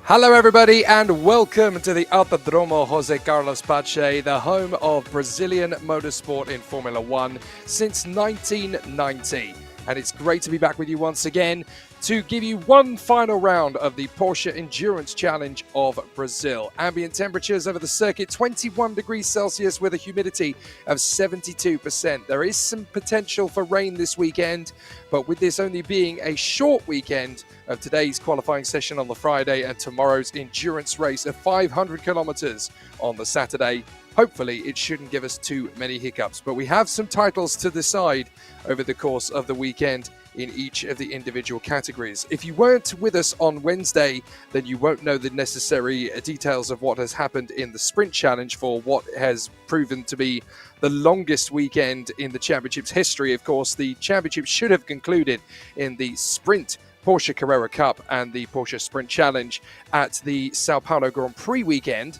Hello everybody and welcome to the Autodromo Jose Carlos Pache, the home of Brazilian motorsport in Formula One since 1990. And it's great to be back with you once again to give you one final round of the Porsche Endurance Challenge of Brazil. Ambient temperatures over the circuit, 21 degrees Celsius with a humidity of 72%. There is some potential for rain this weekend, but with this only being a short weekend of today's qualifying session on the Friday and tomorrow's endurance race of 500 kilometers on the Saturday, hopefully it shouldn't give us too many hiccups. But we have some titles to decide over the course of the weekend in each of the individual categories. If you weren't with us on Wednesday, then you won't know the necessary details of what has happened in the Sprint Challenge for what has proven to be the longest weekend in the championship's history. Of course, the championship should have concluded in the Sprint Porsche Carrera Cup and the Porsche Sprint Challenge at the Sao Paulo Grand Prix weekend.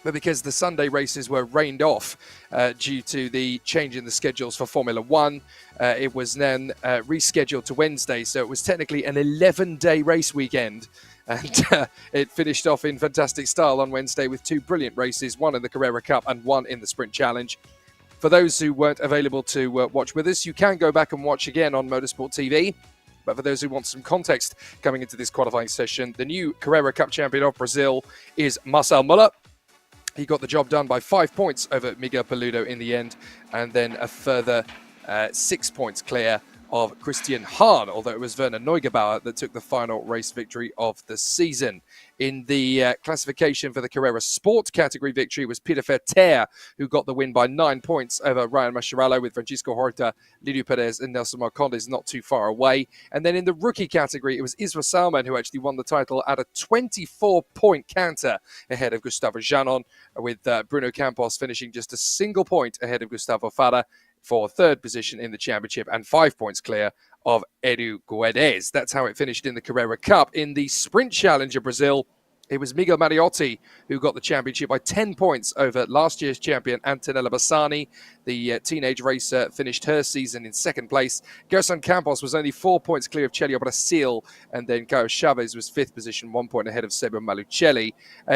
But because the Sunday races were rained off due to the change in the schedules for Formula One, it was then rescheduled to Wednesday. So it was technically an 11-day race weekend. And it finished off in fantastic style on Wednesday with two brilliant races, one in the Carrera Cup and one in the Sprint Challenge. For those who weren't available to watch with us, you can go back and watch again on Motorsport TV. But for those who want some context coming into this qualifying session, the new Carrera Cup champion of Brazil is Marcel Müller. He got the job done by 5 points over Miguel Paludo in the end, and then a further 6 points clear of Christian Hahn, although it was Werner Neugebauer that took the final race victory of the season. In the classification for the Carrera Sport category victory was Peter Verter, who got the win by 9 points over Ryan Mascherano, with Francisco Horta, Lidio Perez and Nelson Marcondes not too far away. And then in the rookie category, it was Isra Salman who actually won the title at a 24-point canter ahead of Gustavo Janon, with Bruno Campos finishing just a single point ahead of Gustavo Fara for third position in the championship and 5 points clear of Edu Guedes. That's how it finished in the Carrera Cup. In the Sprint Challenge of Brazil, it was Miguel Mariotti who got the championship by 10 points over last year's champion Antonella Bassani. The teenage racer finished her season in second place. Gerson Campos was only 4 points clear of Celio Brasil, and then Caio Chavez was fifth position, 1 point ahead of Seba Malucelli.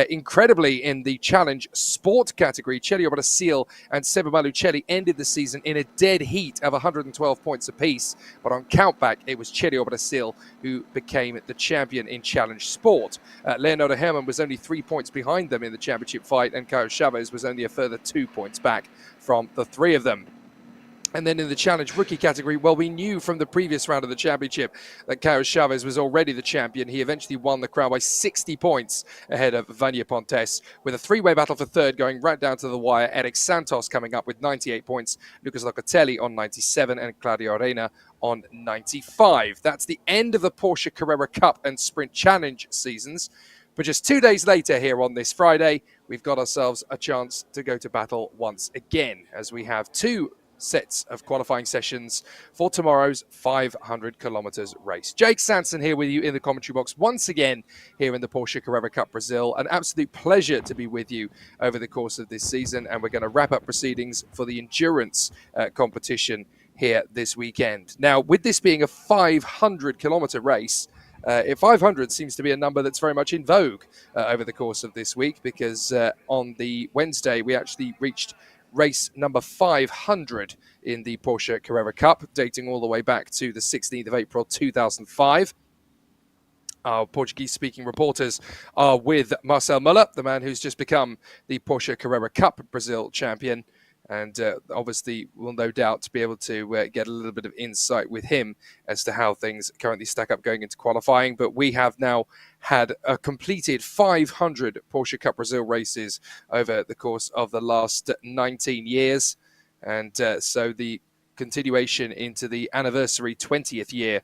Incredibly, in the Challenge Sport category, Celio Brasil and Seba Malucelli ended the season in a dead heat of 112 points apiece. But on countback, it was Celio Brasil who became the champion in Challenge Sport. Leonardo Herrmann was only 3 points behind them in the championship fight, and Caio Chavez was only a further 2 points back from the three of them. And then in the Challenge Rookie category, well, we knew from the previous round of the championship that Caio Chavez was already the champion. He eventually won the crown by 60 points ahead of Vania Pontes, with a three-way battle for third going right down to the wire. Eric Santos coming up with 98 points, Lucas Locatelli on 97, and Claudio Arena on 95. That's the end of the Porsche Carrera Cup and Sprint Challenge seasons. But just 2 days later here on this Friday, we've got ourselves a chance to go to battle once again, as we have two sets of qualifying sessions for tomorrow's 500 kilometers race. Jake Sanson here with you in the commentary box once again here in the Porsche Carrera Cup Brazil. An absolute pleasure to be with you over the course of this season, and we're going to wrap up proceedings for the endurance competition here this weekend. Now, with this being a 500 kilometer race, 500 seems to be a number that's very much in vogue over the course of this week, because on the Wednesday we actually reached race number 500 in the Porsche Carrera Cup, dating all the way back to the 16th of April 2005. Our Portuguese-speaking reporters are with Marcel Müller, the man who's just become the Porsche Carrera Cup Brazil champion. And obviously, we'll no doubt be able to get a little bit of insight with him as to how things currently stack up going into qualifying. But we have now had a completed 500 Porsche Cup Brazil races over the course of the last 19 years. And so the continuation into the anniversary 20th year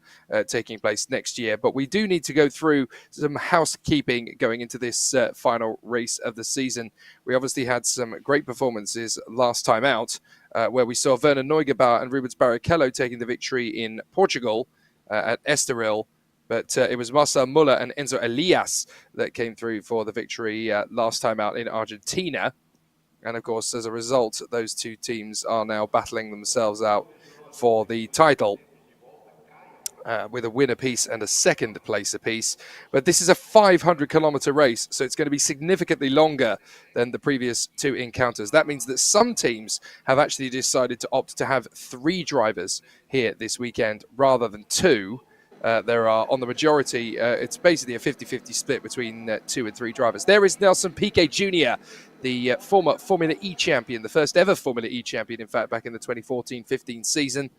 taking place next year. But we do need to go through some housekeeping going into this final race of the season. We obviously had some great performances last time out, where we saw Werner Neugebauer and Rubens Barrichello taking the victory in Portugal at Estoril. But it was Marcel Müller and Enzo Elias that came through for the victory last time out in Argentina. And of course, as a result, those two teams are now battling themselves out for the title. with a win apiece and a second place apiece. But this is a 500-kilometer race, so it's going to be significantly longer than the previous two encounters. That means that some teams have actually decided to opt to have 3 drivers here this weekend rather than 2. There are, on the majority, it's basically a 50-50 split between 2 and 3 drivers. There is Nelson Piquet Jr., the former Formula E champion, the first ever Formula E champion, in fact, back in the 2014-15 season.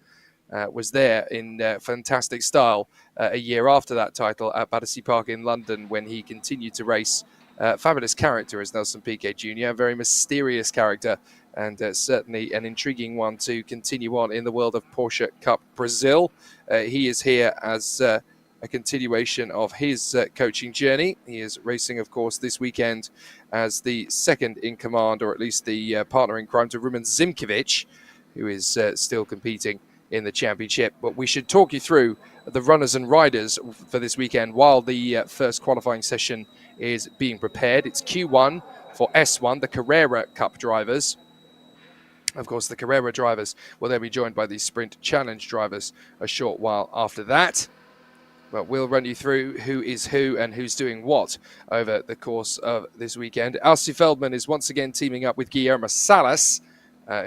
Was there in fantastic style a year after that title at Battersea Park in London when he continued to race. Fabulous character as Nelson Piquet Jr., a very mysterious character, and certainly an intriguing one to continue on in the world of Porsche Cup Brasil. He is here as a continuation of his coaching journey. He is racing, of course, this weekend as the second in command, or at least the partner in crime to Rumen Zimkovic, who is still competing in the championship. But we should talk you through the runners and riders for this weekend while the first qualifying session is being prepared. It's Q1 for S1, the Carrera Cup drivers. Of course, the Carrera drivers will then be joined by the Sprint Challenge drivers a short while after that. But we'll run you through who is who and who's doing what over the course of this weekend. Alcy Feldman is once again teaming up with Guillermo Salas,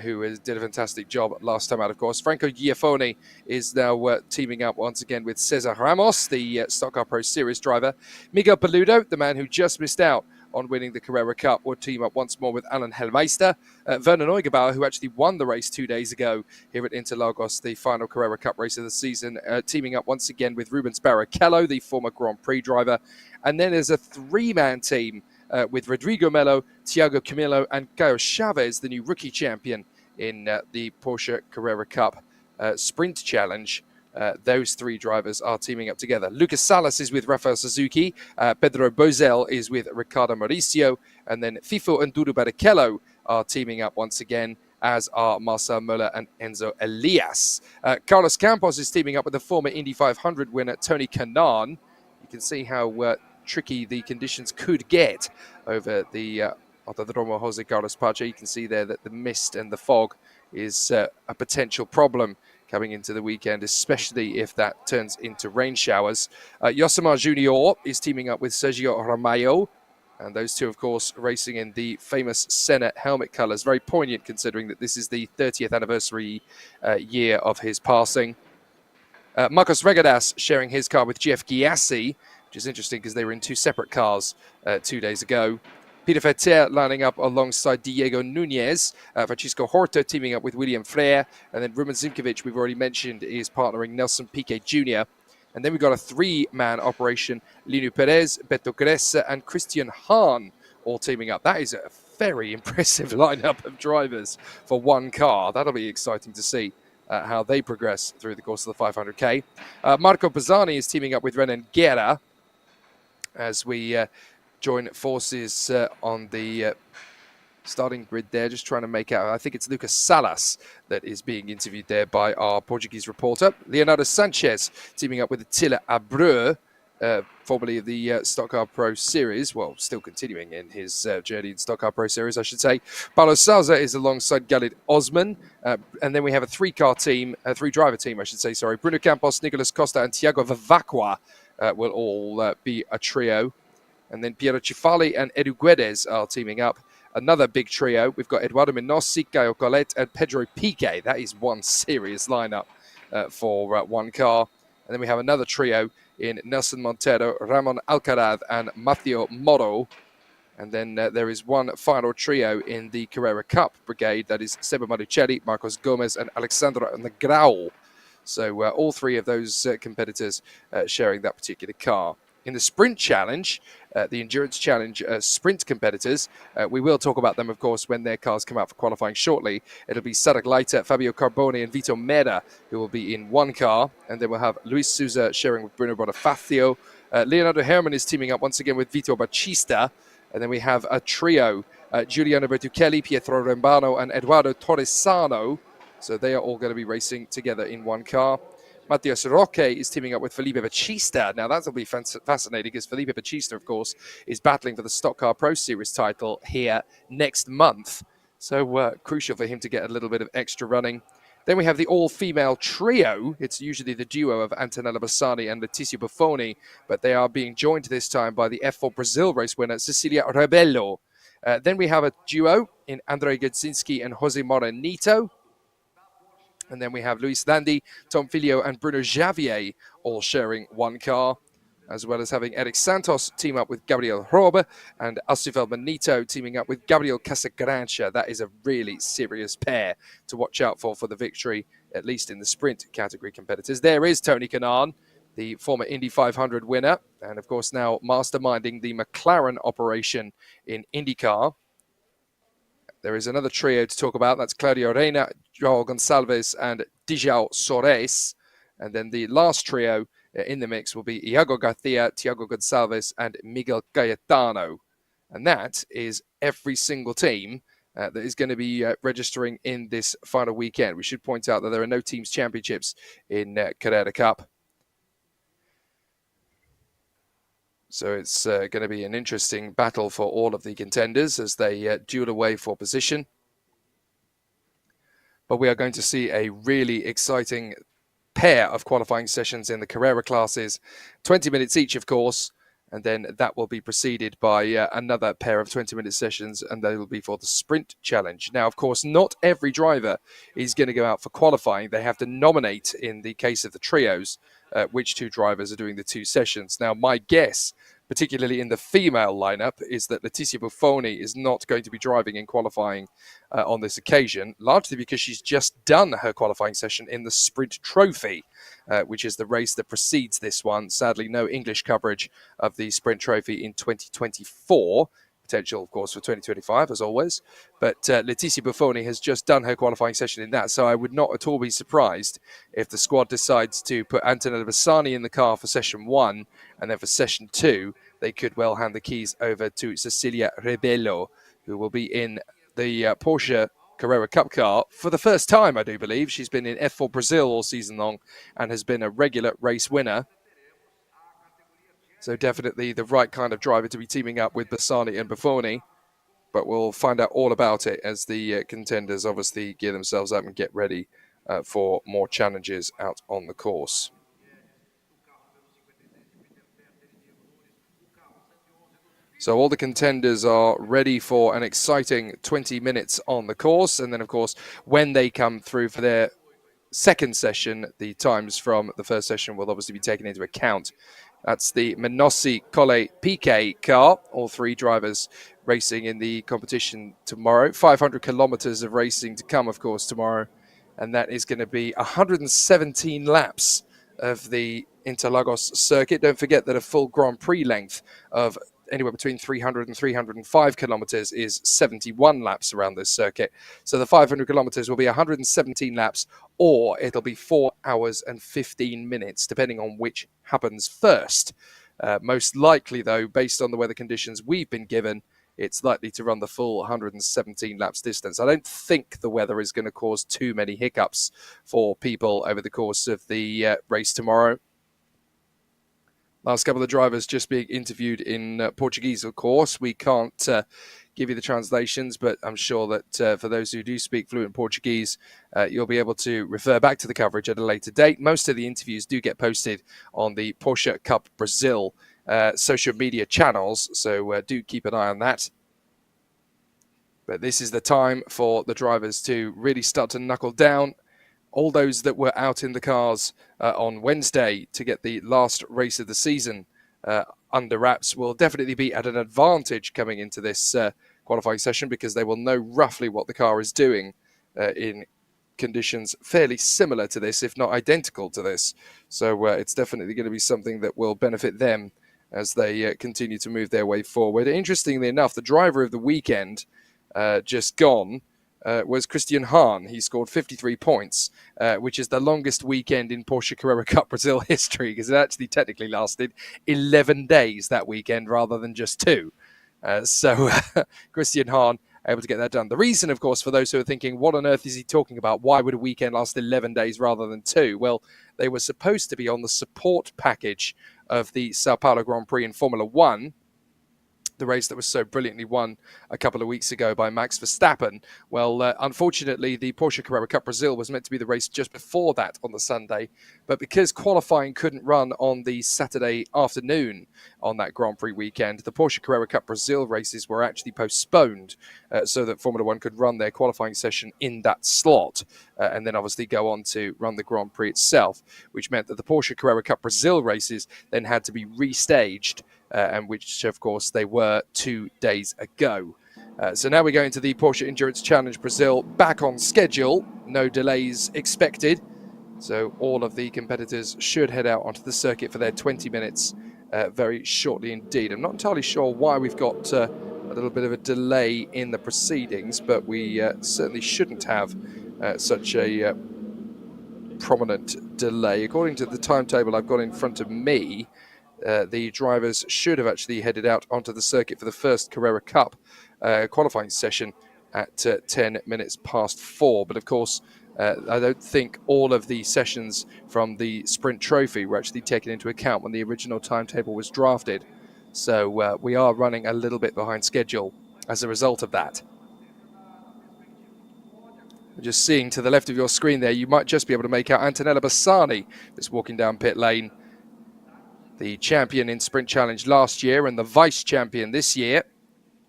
who did a fantastic job last time out, of course. Franco Giaffoni is now teaming up once again with Cesar Ramos, the Stock Car Pro Series driver. Miguel Peludo, the man who just missed out on winning the Carrera Cup, will team up once more with Alan Hellmeister. Werner Neugebauer, who actually won the race 2 days ago here at Interlagos, the final Carrera Cup race of the season, teaming up once again with Rubens Barrichello, the former Grand Prix driver. And then there's a 3-man team with Rodrigo Melo, Thiago Camilo, and Caio Chavez, the new rookie champion in the Porsche Carrera Cup Sprint Challenge. Those 3 drivers are teaming up together. Lucas Salas is with Rafael Suzuki, Pedro Bozel is with Ricardo Mauricio, and then Fifo and Duro Barrichello are teaming up once again, as are Marcel Moller and Enzo Elias. Carlos Campos is teaming up with the former Indy 500 winner Tony Kanaan. You can see how tricky the conditions could get over the Autodromo Jose Carlos Pache. You can see there that the mist and the fog is a potential problem coming into the weekend, especially if that turns into rain showers. Yosemar Junior is teaming up with Sergio Ramayo, and those two, of course, racing in the famous Senna helmet colours. Very poignant considering that this is the 30th anniversary year of his passing. Marcos Regadas sharing his car with Jeff Gyasi, which is interesting because they were in 2 separate cars 2 days ago. Peter Vetter lining up alongside Diego Nunez. Francisco Horta teaming up with William Frere. And then Rumen Zimkovic, we've already mentioned, is partnering Nelson Piquet Jr. And then we've got a 3-man operation. Lino Perez, Beto Gressa, and Christian Hahn all teaming up. That is a very impressive lineup of drivers for one car. That'll be exciting to see how they progress through the course of the 500K. Marco Pisani is teaming up with Renan Guerra as we join forces on the starting grid there, just trying to make out. I think it's Lucas Salas that is being interviewed there by our Portuguese reporter. Leonardo Sanchez teaming up with Attila Abreu, formerly of the Stock Car Pro Series. Well, still continuing in his journey in Stock Car Pro Series, I should say. Paulo Souza is alongside Galid Osman. And then we have a 3-car team, a 3-driver team, I should say, sorry. Bruno Campos, Nicolas Costa, and Thiago Vavacqua will all be a trio. And then Piero Cifali and Edu Guedes are teaming up. Another big trio. We've got Eduardo Menossi, Caio Collet, and Pedro Piquet. That is one serious lineup for one car. And then we have another trio in Nelson Monteiro, Ramon Alcaraz, and Matteo Moro. And then there is one final trio in the Carrera Cup brigade. That is Seba Maricelli, Marcos Gomez, and Alexandra Negrão. So all 3 of those competitors sharing that particular car. In the Sprint Challenge, the Endurance Challenge sprint competitors, we will talk about them, of course, when their cars come out for qualifying shortly. It'll be Sarah Gleiter, Fabio Carboni, and Vito Mera, who will be in one car. And then we'll have Luis Souza sharing with Bruno Bonifacio. Leonardo Herman is teaming up once again with Vito Batista. And then we have a trio, Giuliano Bertuccelli, Pietro Rembano, and Eduardo Torresano. So they are all going to be racing together in one car. Matias Roque is teaming up with Felipe Batista. Now, that'll be fascinating because Felipe Batista, of course, is battling for the Stock Car Pro Series title here next month. So crucial for him to get a little bit of extra running. Then we have the all-female trio. It's usually the duo of Antonella Bassani and Letizia Buffoni, but they are being joined this time by the F4 Brazil race winner, Cecilia Rebello. Then we have a duo in Andrei Gudzinski and Jose Morenito. And then we have Luis Landi, Tom Filio, and Bruno Javier all sharing one car, as well as having Eric Santos team up with Gabriel Robe and Alcivel Benito teaming up with Gabriel Casagrancha. That is a really serious pair to watch out for the victory, at least in the sprint category competitors. There is Tony Kanaan, the former Indy 500 winner, and of course now masterminding the McLaren operation in IndyCar. There is another trio to talk about. That's Claudio Reina, Joao Gonçalves, and Dijao Soares. And then the last trio in the mix will be Iago Garcia, Thiago Gonçalves, and Miguel Cayetano. And that is every single team that is going to be registering in this final weekend. We should point out that there are no teams championships in Carrera Cup. So it's going to be an interesting battle for all of the contenders as they duel away for position. But we are going to see a really exciting pair of qualifying sessions in the Carrera classes, 20 minutes each, of course, and then that will be preceded by another pair of 20-minute sessions, and they will be for the Sprint Challenge. Now, of course, not every driver is going to go out for qualifying. They have to nominate, in the case of the trios, which two drivers are doing the two sessions. Now, my guess, particularly in the female lineup, is that Letizia Buffoni is not going to be driving in qualifying on this occasion, largely because she's just done her qualifying session in the Sprint Trophy, which is the race that precedes this one. Sadly, no English coverage of the Sprint Trophy in 2024. Potential, of course, for 2025, as always. But Letizia Buffoni has just done her qualifying session in that, so I would not at all be surprised if the squad decides to put Antonella Bassani in the car for session 1, and then for session 2, they could well hand the keys over to Cecilia Rebello, who will be in the Porsche Carrera Cup car for the first time, I do believe. She's been in F4 Brazil all season long and has been a regular race winner. So definitely the right kind of driver to be teaming up with Bassani and Buffoni. But we'll find out all about it as the contenders obviously gear themselves up and get ready for more challenges out on the course. So all the contenders are ready for an exciting 20 minutes on the course. And then, of course, when they come through for their second session, the times from the first session will obviously be taken into account. That's the Menossi Colle PK car, all three drivers racing in the competition tomorrow. 500 kilometers of racing to come, of course, tomorrow. And that is going to be 117 laps of the Interlagos circuit. Don't forget that a full Grand Prix length of anywhere between 300 and 305 kilometers is 71 laps around this circuit. So the 500 kilometers will be 117 laps, or it'll be 4 hours and 15 minutes, depending on which happens first. Most likely, though, based on the weather conditions we've been given, it's likely to run the full 117 laps distance. I don't think the weather is going to cause too many hiccups for people over the course of the race tomorrow. Last couple of drivers just being interviewed in Portuguese, of course. We can't give you the translations, but I'm sure that for those who do speak fluent Portuguese, you'll be able to refer back to the coverage at a later date. Most of the interviews do get posted on the Porsche Cup Brasil social media channels, so do keep an eye on that. But this is the time for the drivers to really start to knuckle down. All those that were out in the cars on Wednesday to get the last race of the season under wraps will definitely be at an advantage coming into this qualifying session, because they will know roughly what the car is doing in conditions fairly similar to this, if not identical to this. So it's definitely going to be something that will benefit them as they continue to move their way forward. Interestingly enough, the driver of the weekend just gone was Christian Hahn. He scored 53 points, which is the longest weekend in Porsche Carrera Cup Brazil history, because it actually technically lasted 11 days that weekend rather than just 2. So Christian Hahn able to get that done. The reason, of course, for those who are thinking, what on earth is he talking about? Why would a weekend last 11 days rather than 2? Well, they were supposed to be on the support package of the Sao Paulo Grand Prix in Formula 1, the race that was so brilliantly won a couple of weeks ago by Max Verstappen. Well, unfortunately, the Porsche Carrera Cup Brasil was meant to be the race just before that on the Sunday, but because qualifying couldn't run on the Saturday afternoon on that Grand Prix weekend, the Porsche Carrera Cup Brasil races were actually postponed so that Formula One could run their qualifying session in that slot and then obviously go on to run the Grand Prix itself, which meant that the Porsche Carrera Cup Brasil races then had to be restaged, and which, of course, they were 2 days ago. So now we go into the Porsche Endurance Challenge Brazil back on schedule. No delays expected. So all of the competitors should head out onto the circuit for their 20 minutes very shortly indeed. I'm not entirely sure why we've got a little bit of a delay in the proceedings, but we certainly shouldn't have such a prominent delay. According to the timetable I've got in front of me, the drivers should have actually headed out onto the circuit for the first Carrera Cup qualifying session at 10 minutes past 4. But of course, I don't think all of the sessions from the Sprint Trophy were actually taken into account when the original timetable was drafted. So we are running a little bit behind schedule as a result of that. Just seeing to the left of your screen there, you might just be able to make out Antonella Bassani that's walking down pit lane. The champion in Sprint Challenge last year and the vice champion this year.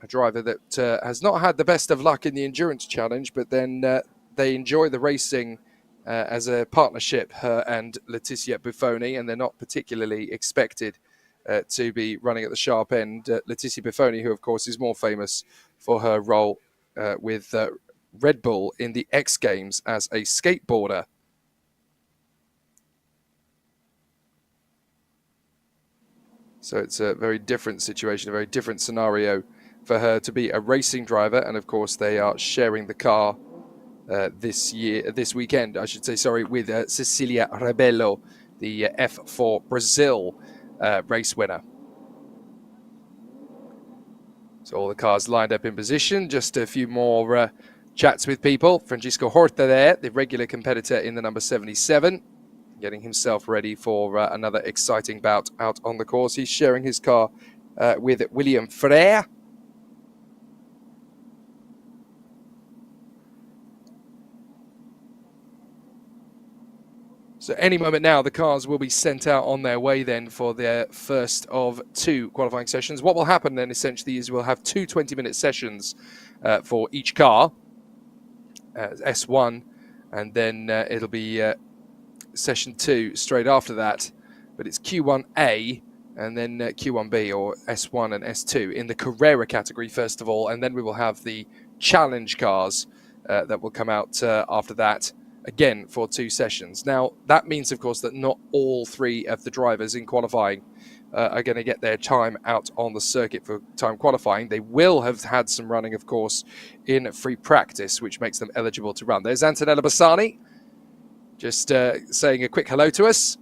A driver that has not had the best of luck in the Endurance Challenge, but then they enjoy the racing as a partnership, her and Letizia Buffoni, and they're not particularly expected to be running at the sharp end. Letizia Buffoni, who of course is more famous for her role with Red Bull in the X Games as a skateboarder. So it's a very different situation, a very different scenario for her to be a racing driver. And of course, they are sharing the car this weekend, I should say, sorry, with Cecilia Rebelo, the F4 Brazil race winner. So all the cars lined up in position. Just a few more chats with people. Francisco Horta there, the regular competitor in the number 77. Getting himself ready for another exciting bout out on the course. He's sharing his car with William Frere. So any moment now, the cars will be sent out on their way then for their first of 2 qualifying sessions. What will happen then essentially is we'll have 2 20-minute sessions for each car, S1, and then it'll be session 2 straight after that, but it's Q1A and then Q1B, or S1 and S2 in the Carrera category first of all, and then we will have the challenge cars that will come out after that again for 2 sessions. Now that means of course that not all 3 of the drivers in qualifying are going to get their time out on the circuit for time qualifying. They will have had some running of course in free practice, which makes them eligible to run. There's Antonella Bassani just saying a quick hello to us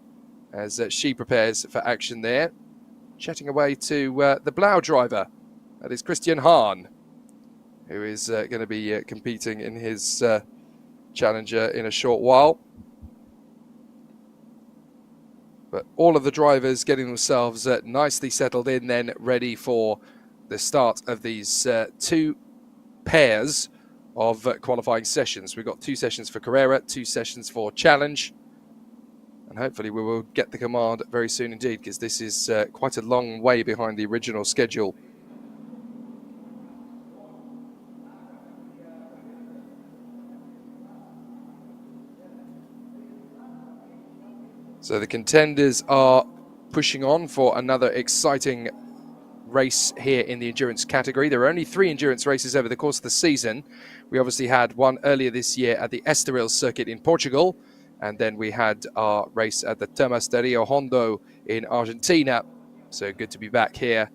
as she prepares for action there. Chatting away to the Blau driver, that is Christian Hahn, who is going to be competing in his Challenger in a short while. But all of the drivers getting themselves nicely settled in then, ready for the start of these 2 pairs of qualifying sessions. We've got 2 sessions for Carrera, 2 sessions for Challenge, and hopefully we will get the command very soon indeed, because this is quite a long way behind the original schedule. So the contenders are pushing on for another exciting race here in the endurance category. There are only 3 endurance races over the course of the season. We obviously had one earlier this year at the Estoril circuit in Portugal, and then we had our race at the Termas de Rio Hondo in Argentina. So good to be back here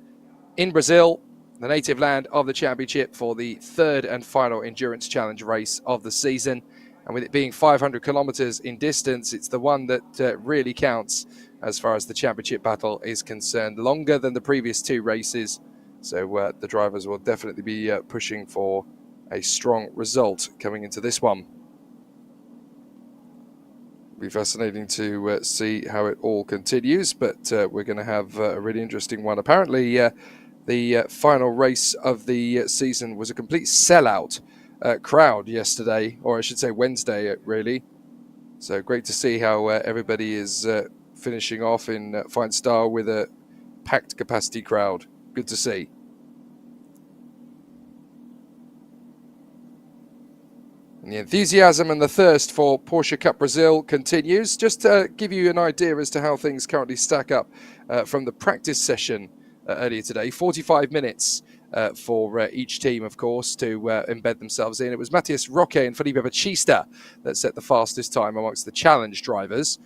in Brazil, the native land of the championship, for the 3rd and final endurance challenge race of the season. And with it being 500 kilometers in distance, it's the one that really counts as far as the championship battle is concerned. Longer than the previous 2 races. So the drivers will definitely be pushing for a strong result coming into this one. It'll be fascinating to see how it all continues, but we're going to have a really interesting one. Apparently, The final race of the season was a complete sellout crowd yesterday, or I should say Wednesday, really. So great to see how everybody is finishing off in fine style with a packed capacity crowd. Good to see. And the enthusiasm and the thirst for Porsche Cup Brasil continues. Just to give you an idea as to how things currently stack up from the practice session earlier today, 45 minutes for each team, of course, to embed themselves in. It was Matthias Roque and Felipe Bautista that set the fastest time amongst the challenge drivers,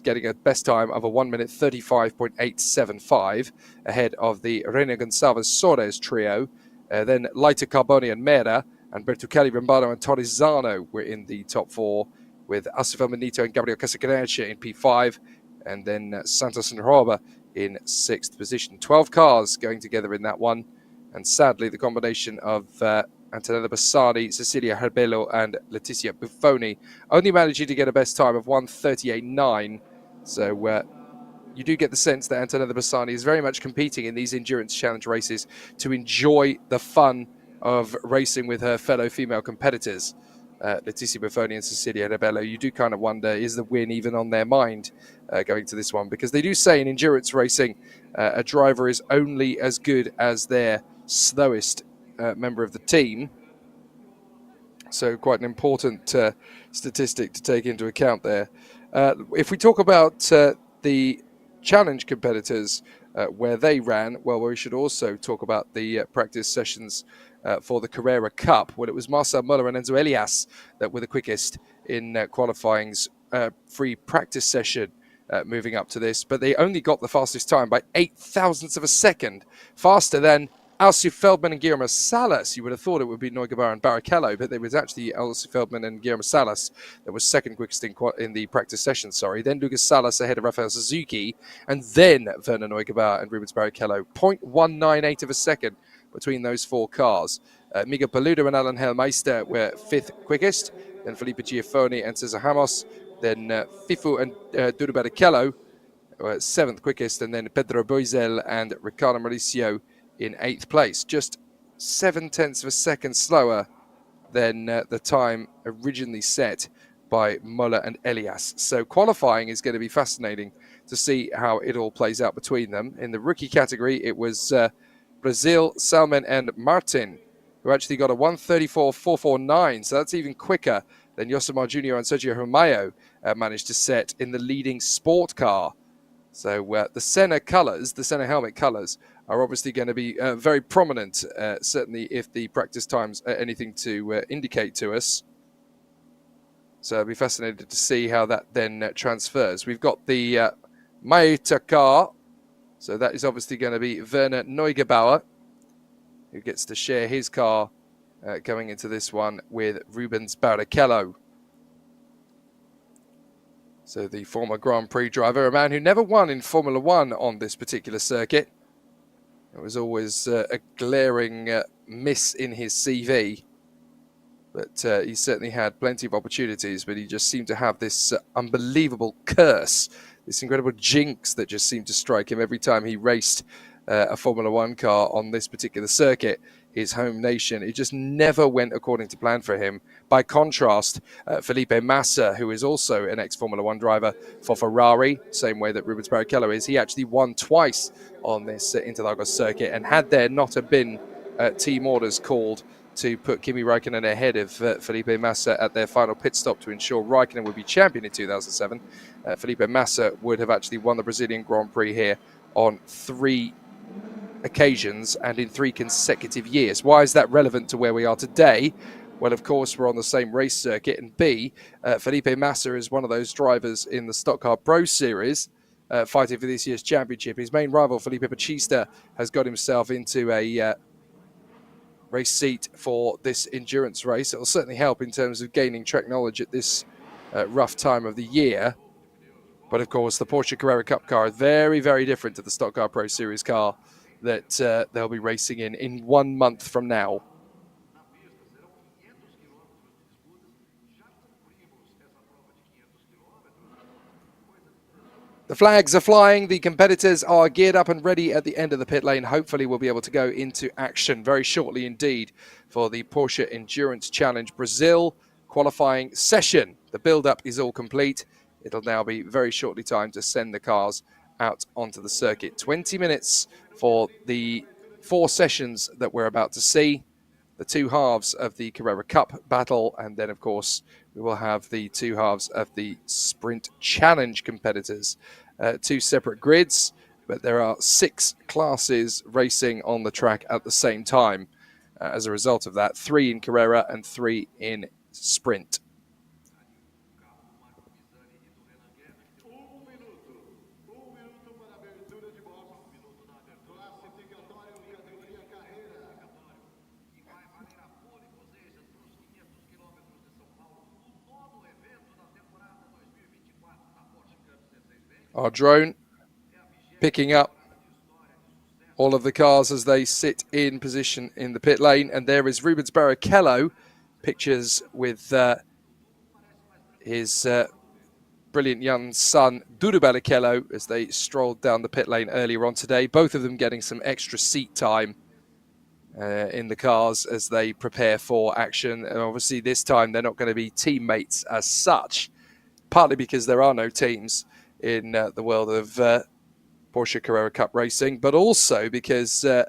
getting a best time of a 1 minute 35.875 ahead of the Reina Gonçalves Soares trio. Then Leite Carboni and Mera and Bertuccelli, Rambardo and Torrizano were in the top four, with Asifel Benito and Gabriel Casagrande in P5, and then Santos and Roba in sixth position. 12 cars going together in that one, and sadly the combination of Antonella Bassani, Cecilia Herbello and Letizia Buffoni only managing to get a best time of 1:38.9. So you do get the sense that Antonella Bassani is very much competing in these endurance challenge races to enjoy the fun of racing with her fellow female competitors. Letizia Buffoni and Cecilia Rebello, you do kind of wonder, is the win even on their mind going to this one? Because they do say in endurance racing, a driver is only as good as their slowest member of the team. So quite an important statistic to take into account there. If we talk about the challenge competitors, where they ran, well, we should also talk about the practice sessions for the Carrera Cup, when it was Marcel Muller and Enzo Elias that were the quickest in qualifying's free practice session moving up to this, but they only got the fastest time by 0.08 of a second faster than Alcy Feldman and Guillermo Salas. You would have thought it would be Neugebauer and Barrichello, but it was actually Alcy Feldman and Guillermo Salas that was second quickest in the practice session, Then Lucas Salas ahead of Rafael Suzuki, and then Werner Neugebauer and Rubens Barrichello. 0.198 of a second between those four cars. Miguel Paludo and Alan Hellmeister were fifth quickest, then Felipe Giafoni and Cesar Ramos, then Fifu and Duro Barrichello were seventh quickest, and then Pedro Boizel and Ricardo Mauricio in eighth place, just 0.7 of a second slower than the time originally set by Muller and Elias. So qualifying is going to be fascinating to see how it all plays out between them. In the rookie category, it was Brazil, Salman and Martin, who actually got a 1:34.449, so that's even quicker than Yosemar Jr. and Sergio Romeo managed to set in the leading sport car. So the Senna colours, the Senna helmet colours, are obviously going to be very prominent, certainly if the practice times are anything to indicate to us. So I'll be fascinated to see how that then transfers. We've got the Maeta car, so that is obviously going to be Werner Neugebauer, who gets to share his car going into this one with Rubens Barrichello. So the former Grand Prix driver, a man who never won in Formula One on this particular circuit. It was always a glaring miss in his CV. But he certainly had plenty of opportunities, but he just seemed to have this unbelievable curse, this incredible jinx that just seemed to strike him every time he raced a Formula One car on this particular circuit, his home nation. It just never went according to plan for him. By contrast, Felipe Massa, who is also an ex-Formula One driver for Ferrari, same way that Rubens Barrichello is, he actually won twice on this Interlagos circuit, and had there not have been team orders called to put Kimi Raikkonen ahead of Felipe Massa at their final pit stop to ensure Raikkonen would be champion in 2007, Felipe Massa would have actually won the Brazilian Grand Prix here on 3 occasions and in 3 consecutive years. Why is that relevant to where we are today? Well, of course, we're on the same race circuit, and B, Felipe Massa is one of those drivers in the Stock Car Pro Series fighting for this year's championship. His main rival, Felipe Bautista, has got himself into a race seat for this endurance race. It will certainly help in terms of gaining track knowledge at this rough time of the year. But of course, the Porsche Carrera Cup car is very, very different to the Stock Car Pro Series car that they'll be racing in 1 month from now. The flags are flying, the competitors are geared up and ready at the end of the pit lane. Hopefully we'll be able to go into action very shortly indeed for the Porsche Endurance Challenge Brazil qualifying session. The build-up is all complete. It'll now be very shortly time to send the cars out onto the circuit. 20 minutes for the 4 sessions that we're about to see. The 2 halves of the Carrera Cup battle, and then of course we will have the 2 halves of the Sprint Challenge competitors. 2 separate grids, but there are 6 classes racing on the track at the same time. As a result of that, 3 in Carrera and 3 in Sprint. Our drone picking up all of the cars as they sit in position in the pit lane. And there is Rubens Barrichello, pictures with his brilliant young son, Dudu Barrichello, as they strolled down the pit lane earlier on today. Both of them getting some extra seat time in the cars as they prepare for action. And obviously this time they're not going to be teammates as such, partly because there are no teams in the world of Porsche Carrera Cup racing, but also because they're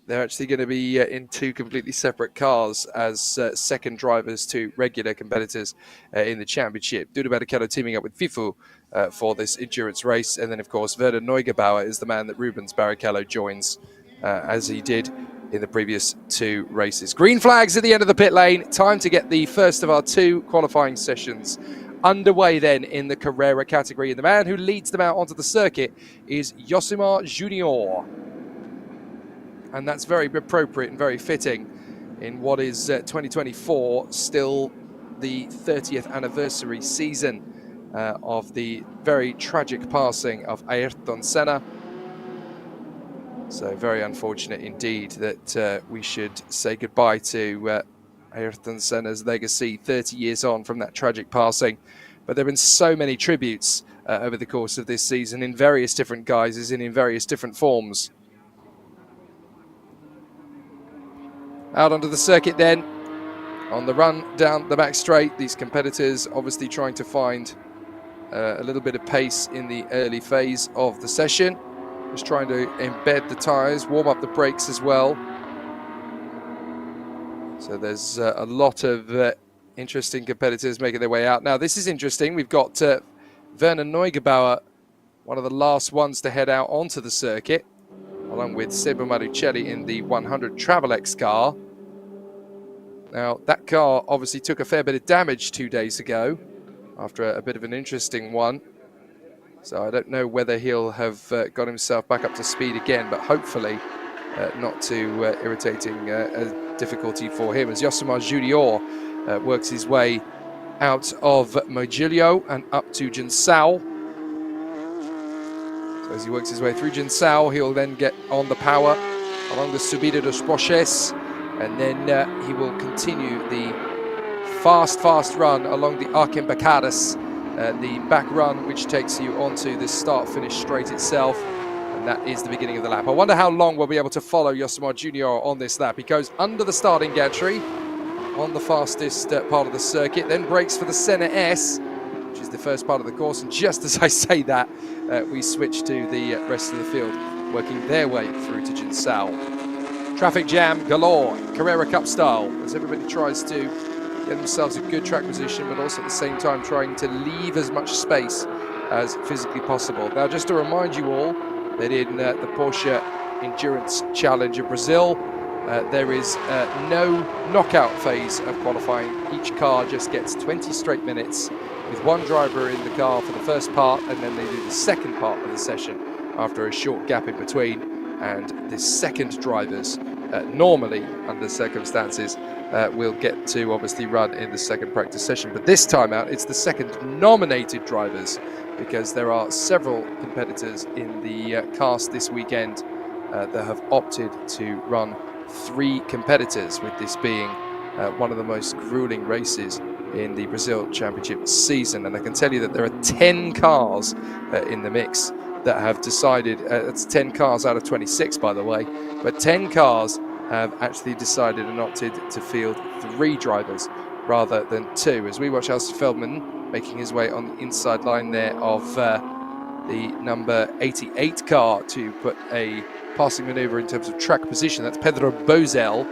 actually going to be in 2 completely separate cars as second drivers to regular competitors in the championship. Dudu Barrichello teaming up with Vivo for this endurance race, and then of course Werner Neugebauer is the man that Rubens Barrichello joins as he did in the previous 2 races. Green flags at the end of the pit lane. Time to get the first of our 2 qualifying sessions underway then in the Carrera category. And the man who leads them out onto the circuit is Yosimar Junior. And that's very appropriate and very fitting in what is 2024, still the 30th anniversary season of the very tragic passing of Ayrton Senna. So very unfortunate indeed that we should say goodbye to Ayrton Senna's legacy 30 years on from that tragic passing. But there have been so many tributes over the course of this season in various different guises and in various different forms. Out onto the circuit then, on the run down the back straight, these competitors obviously trying to find a little bit of pace in the early phase of the session. Just trying to embed the tyres, warm up the brakes as well. So there's a lot of interesting competitors making their way out. Now this is interesting. We've got Werner Neugebauer, one of the last ones to head out onto the circuit, along with Sebo Marucelli in the 100 Travelex car. Now that car obviously took a fair bit of damage 2 days ago after a bit of an interesting one. So I don't know whether he'll have got himself back up to speed again, but hopefully not too irritating difficulty for him as Yosimar Junior works his way out of Mogilio and up to Jinsao. So as he works his way through Jinsao, he'll then get on the power along the Subida dos Poches, and then he will continue the fast run along the Arquembacadas, the back run which takes you onto the start-finish straight itself. And that is the beginning of the lap. I wonder how long we'll be able to follow Yosimar Junior on this lap. He goes under the starting gantry on the fastest part of the circuit, then brakes for the Senna S, which is the first part of the course. And just as I say that, we switch to the rest of the field, working their way through to Jinsao. Traffic jam galore, Carrera Cup style, as everybody tries to get themselves a good track position, but also at the same time trying to leave as much space as physically possible. Now, just to remind you all that in the Porsche Endurance Challenge of Brazil, there is no knockout phase of qualifying. Each car just gets 20 straight minutes with one driver in the car for the first part, and then they do the second part of the session after a short gap in between. And the second drivers, normally under circumstances, will get to obviously run in the second practice session. But this time out, it's the second nominated drivers, because there are several competitors in the cast this weekend that have opted to run 3 competitors, with this being one of the most grueling races in the Brazil Championship season. And I can tell you that there are 10 cars in the mix that have decided, it's 10 cars out of 26 by the way, but 10 cars have actually decided and opted to field 3 drivers rather than 2, as we watch Alistair Feldman making his way on the inside line there of the number 88 car to put a passing maneuver in terms of track position. That's Pedro Bozel.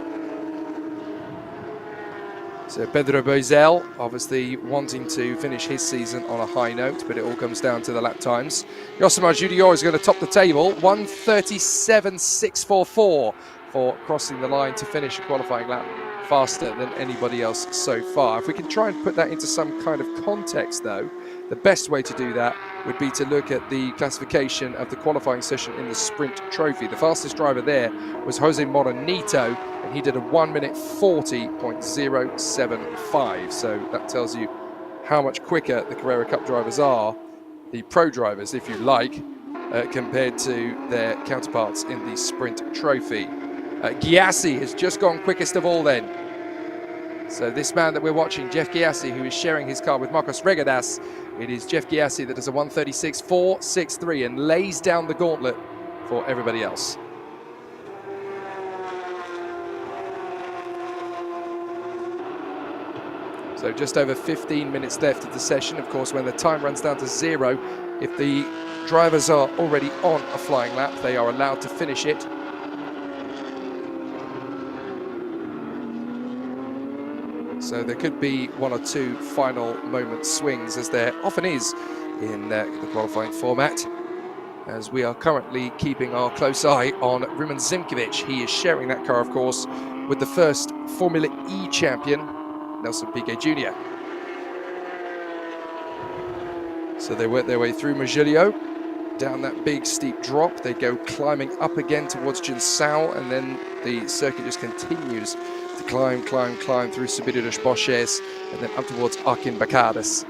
So Pedro Bozel obviously wanting to finish his season on a high note, but it all comes down to the lap times. Yosemar Junior is going to top the table, 1:37.644 for crossing the line to finish a qualifying lap faster than anybody else so far. If we can try and put that into some kind of context though, the best way to do that would be to look at the classification of the qualifying session in the sprint trophy. The fastest driver there was Jose Morenito, and he did a 1:40.075. So that tells you how much quicker the Carrera Cup drivers are, the pro drivers if you like, compared to their counterparts in the sprint trophy. Gyasi has just gone quickest of all then. So this man that we're watching, Jeff Gyasi, who is sharing his car with Marcos Regadas, it is Jeff Gyasi that does a 1:36.463 and lays down the gauntlet for everybody else. So just over 15 minutes left of the session. Of course, when the time runs down to 0, if the drivers are already on a flying lap, they are allowed to finish it. So there could be 1 or 2 final moment swings, as there often is in the qualifying format, as we are currently keeping our close eye on Rumen Zimkovic. He is sharing that car, of course, with the first Formula E champion, Nelson Piquet Jr. So they work their way through Mugello, down that big steep drop. They go climbing up again towards Jinsao, and then the circuit just continues to climb through Subido dos Boches, and then up towards Arkin Bacadas.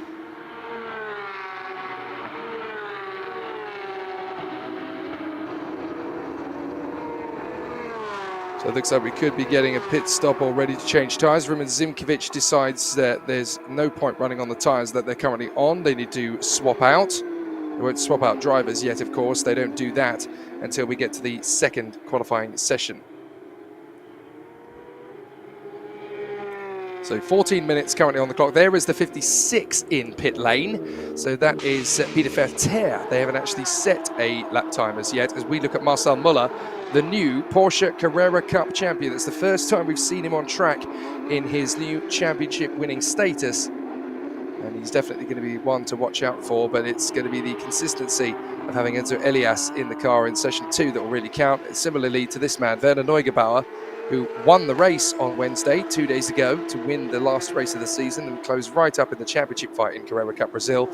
So it looks like we could be getting a pit stop already to change tyres. Rumen Zimkovic decides that there's no point running on the tyres that they're currently on. They need to swap out. They won't swap out drivers yet, of course. They don't do that until we get to the second qualifying session. So 14 minutes currently on the clock. There is the 56 in pit lane. So that is Peter Verter. They haven't actually set a lap time as yet, as we look at Marcel Müller, the new Porsche Carrera Cup champion. It's the first time we've seen him on track in his new championship winning status. And he's definitely going to be one to watch out for, but it's going to be the consistency of having Enzo Elias in the car in session 2 that will really count. Similarly to this man, Werner Neugebauer, who won the race on Wednesday, 2 days ago, to win the last race of the season and close right up in the championship fight in Carrera Cup Brazil.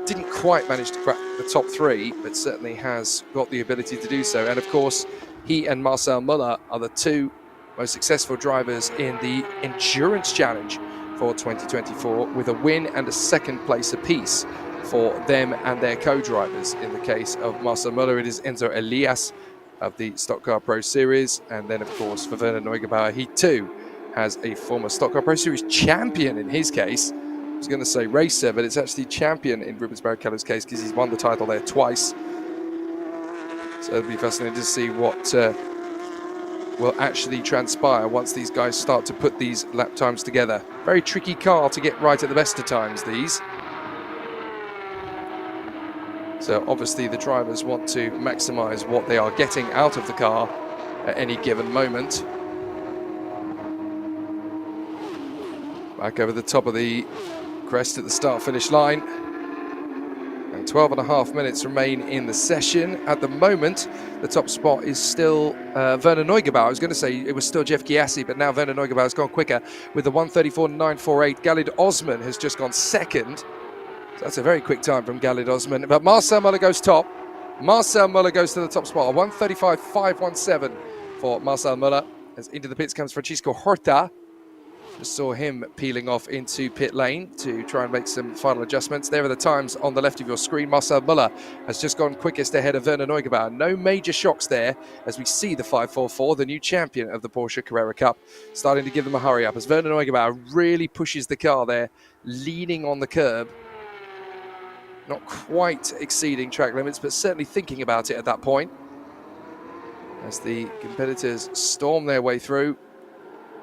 Didn't quite manage to crack the top 3, but certainly has got the ability to do so. And of course, he and Marcel Müller are the 2 most successful drivers in the Endurance Challenge for 2024, with a win and a 2nd place apiece for them and their co-drivers. In the case of Marcel Müller, it is Enzo Elias of the Stock Car Pro Series, and then of course for Werner Neugebauer, he too has a former Stock Car Pro Series champion in his case. I was going to say racer, but it's actually champion in Rubens Barrichello's case, because he's won the title there twice. So it'll be fascinating to see what will actually transpire once these guys start to put these lap times together. Very tricky car to get right at the best of times, these. So obviously the drivers want to maximize what they are getting out of the car at any given moment. Back over the top of the crest at the start-finish line. And 12.5 minutes remain in the session. At the moment, the top spot is still Werner Neugebauer. I was going to say it was still Jeff Gyasi, but now Werner Neugebauer has gone quicker with the 1:34.948. Galid Osman has just gone 2nd. So that's a very quick time from Galid Osman. But Marcel Müller goes top. Marcel Müller goes to the top spot. A 1:35.517 for Marcel Müller. As into the pits comes Francisco Horta. Just saw him peeling off into pit lane to try and make some final adjustments. There are the times on the left of your screen. Marcel Müller has just gone quickest ahead of Werner Neugebauer. No major shocks there as we see the 544, the new champion of the Porsche Carrera Cup, starting to give them a hurry up as Werner Neugebauer really pushes the car there, leaning on the curb. Not quite exceeding track limits, but certainly thinking about it at that point. As the competitors storm their way through.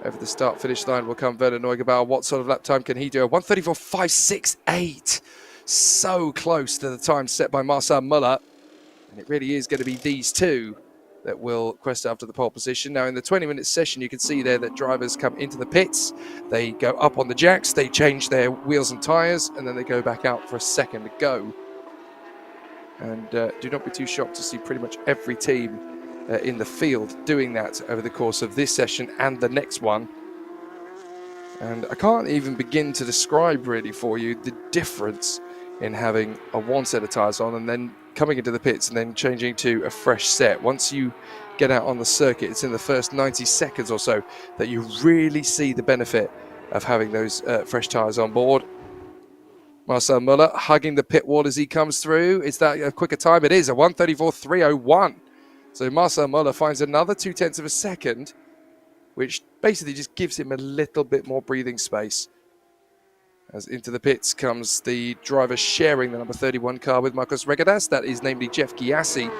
Over the start-finish line will come Werner Neugebauer. What sort of lap time can he do? A 1:34.568. So close to the time set by Marcel Müller. And it really is going to be these two that will quest after the pole position. Now, in the 20-minute session, you can see there that drivers come into the pits. They go up on the jacks, they change their wheels and tyres, and then they go back out for a second go. And do not be too shocked to see pretty much every team in the field doing that over the course of this session and the next one. And I can't even begin to describe really for you the difference in having a one set of tyres on and then coming into the pits and then changing to a fresh set. Once you get out on the circuit, it's in the first 90 seconds or so that you really see the benefit of having those fresh tyres on board. Marcel Müller hugging the pit wall as he comes through. Is that a quicker time? It is, a 1:34.301. So Marcel Müller finds another 0.2 of a second, which basically just gives him a little bit more breathing space. As into the pits comes the driver sharing the number 31 car with Marcos Regadas. That is namely Jeff Gyasi,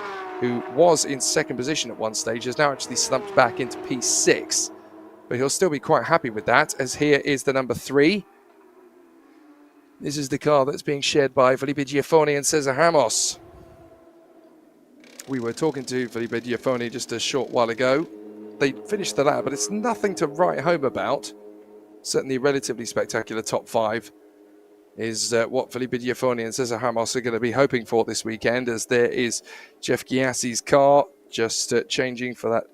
who was in second position at one stage, has now actually slumped back into P6. But he'll still be quite happy with that, as here is the number 3. This is the car that's being shared by Felipe Giafoni and Cesar Ramos. We were talking to Felipe Giafoni just a short while ago. They finished the lap, but it's nothing to write home about. Certainly a relatively spectacular top 5 is what Felipe Giafoni and Cesar Ramos are going to be hoping for this weekend, as there is Jeff Gyasi's car just changing for that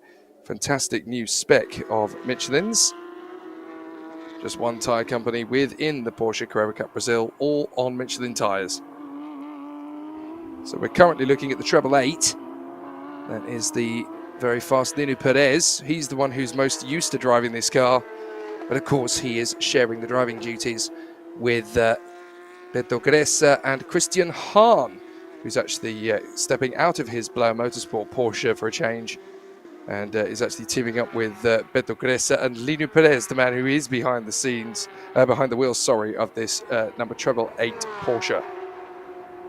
fantastic new spec of Michelin's. Just one tyre company within the Porsche Carrera Cup Brazil, all on Michelin tyres. So we're currently looking at the treble 8. That is the very fast Nino Perez. He's the one who's most used to driving this car. But of course, he is sharing the driving duties with Beto Gressa and Christian Hahn, who's actually stepping out of his Blauer Motorsport Porsche for a change. And is actually teaming up with Beto Gressa and Lino Perez, the man who is behind the scenes, behind the wheels, of this number 888 Porsche.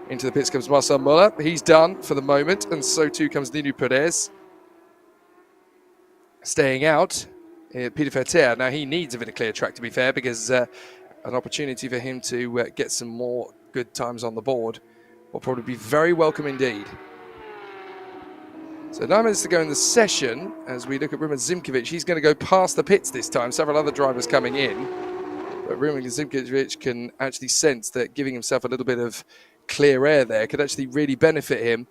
Into the pits comes Marcel Müller. He's done for the moment, and so too comes Nino Perez. Staying out, Peter Verter. Now, he needs a bit of clear track, to be fair, because an opportunity for him to get some more good times on the board will probably be very welcome indeed. So 9 minutes to go in the session as we look at Roman Zimkovic. He's going to go past the pits this time. Several other drivers coming in. But Roman Zimkovic can actually sense that giving himself a little bit of clear air there could actually really benefit him.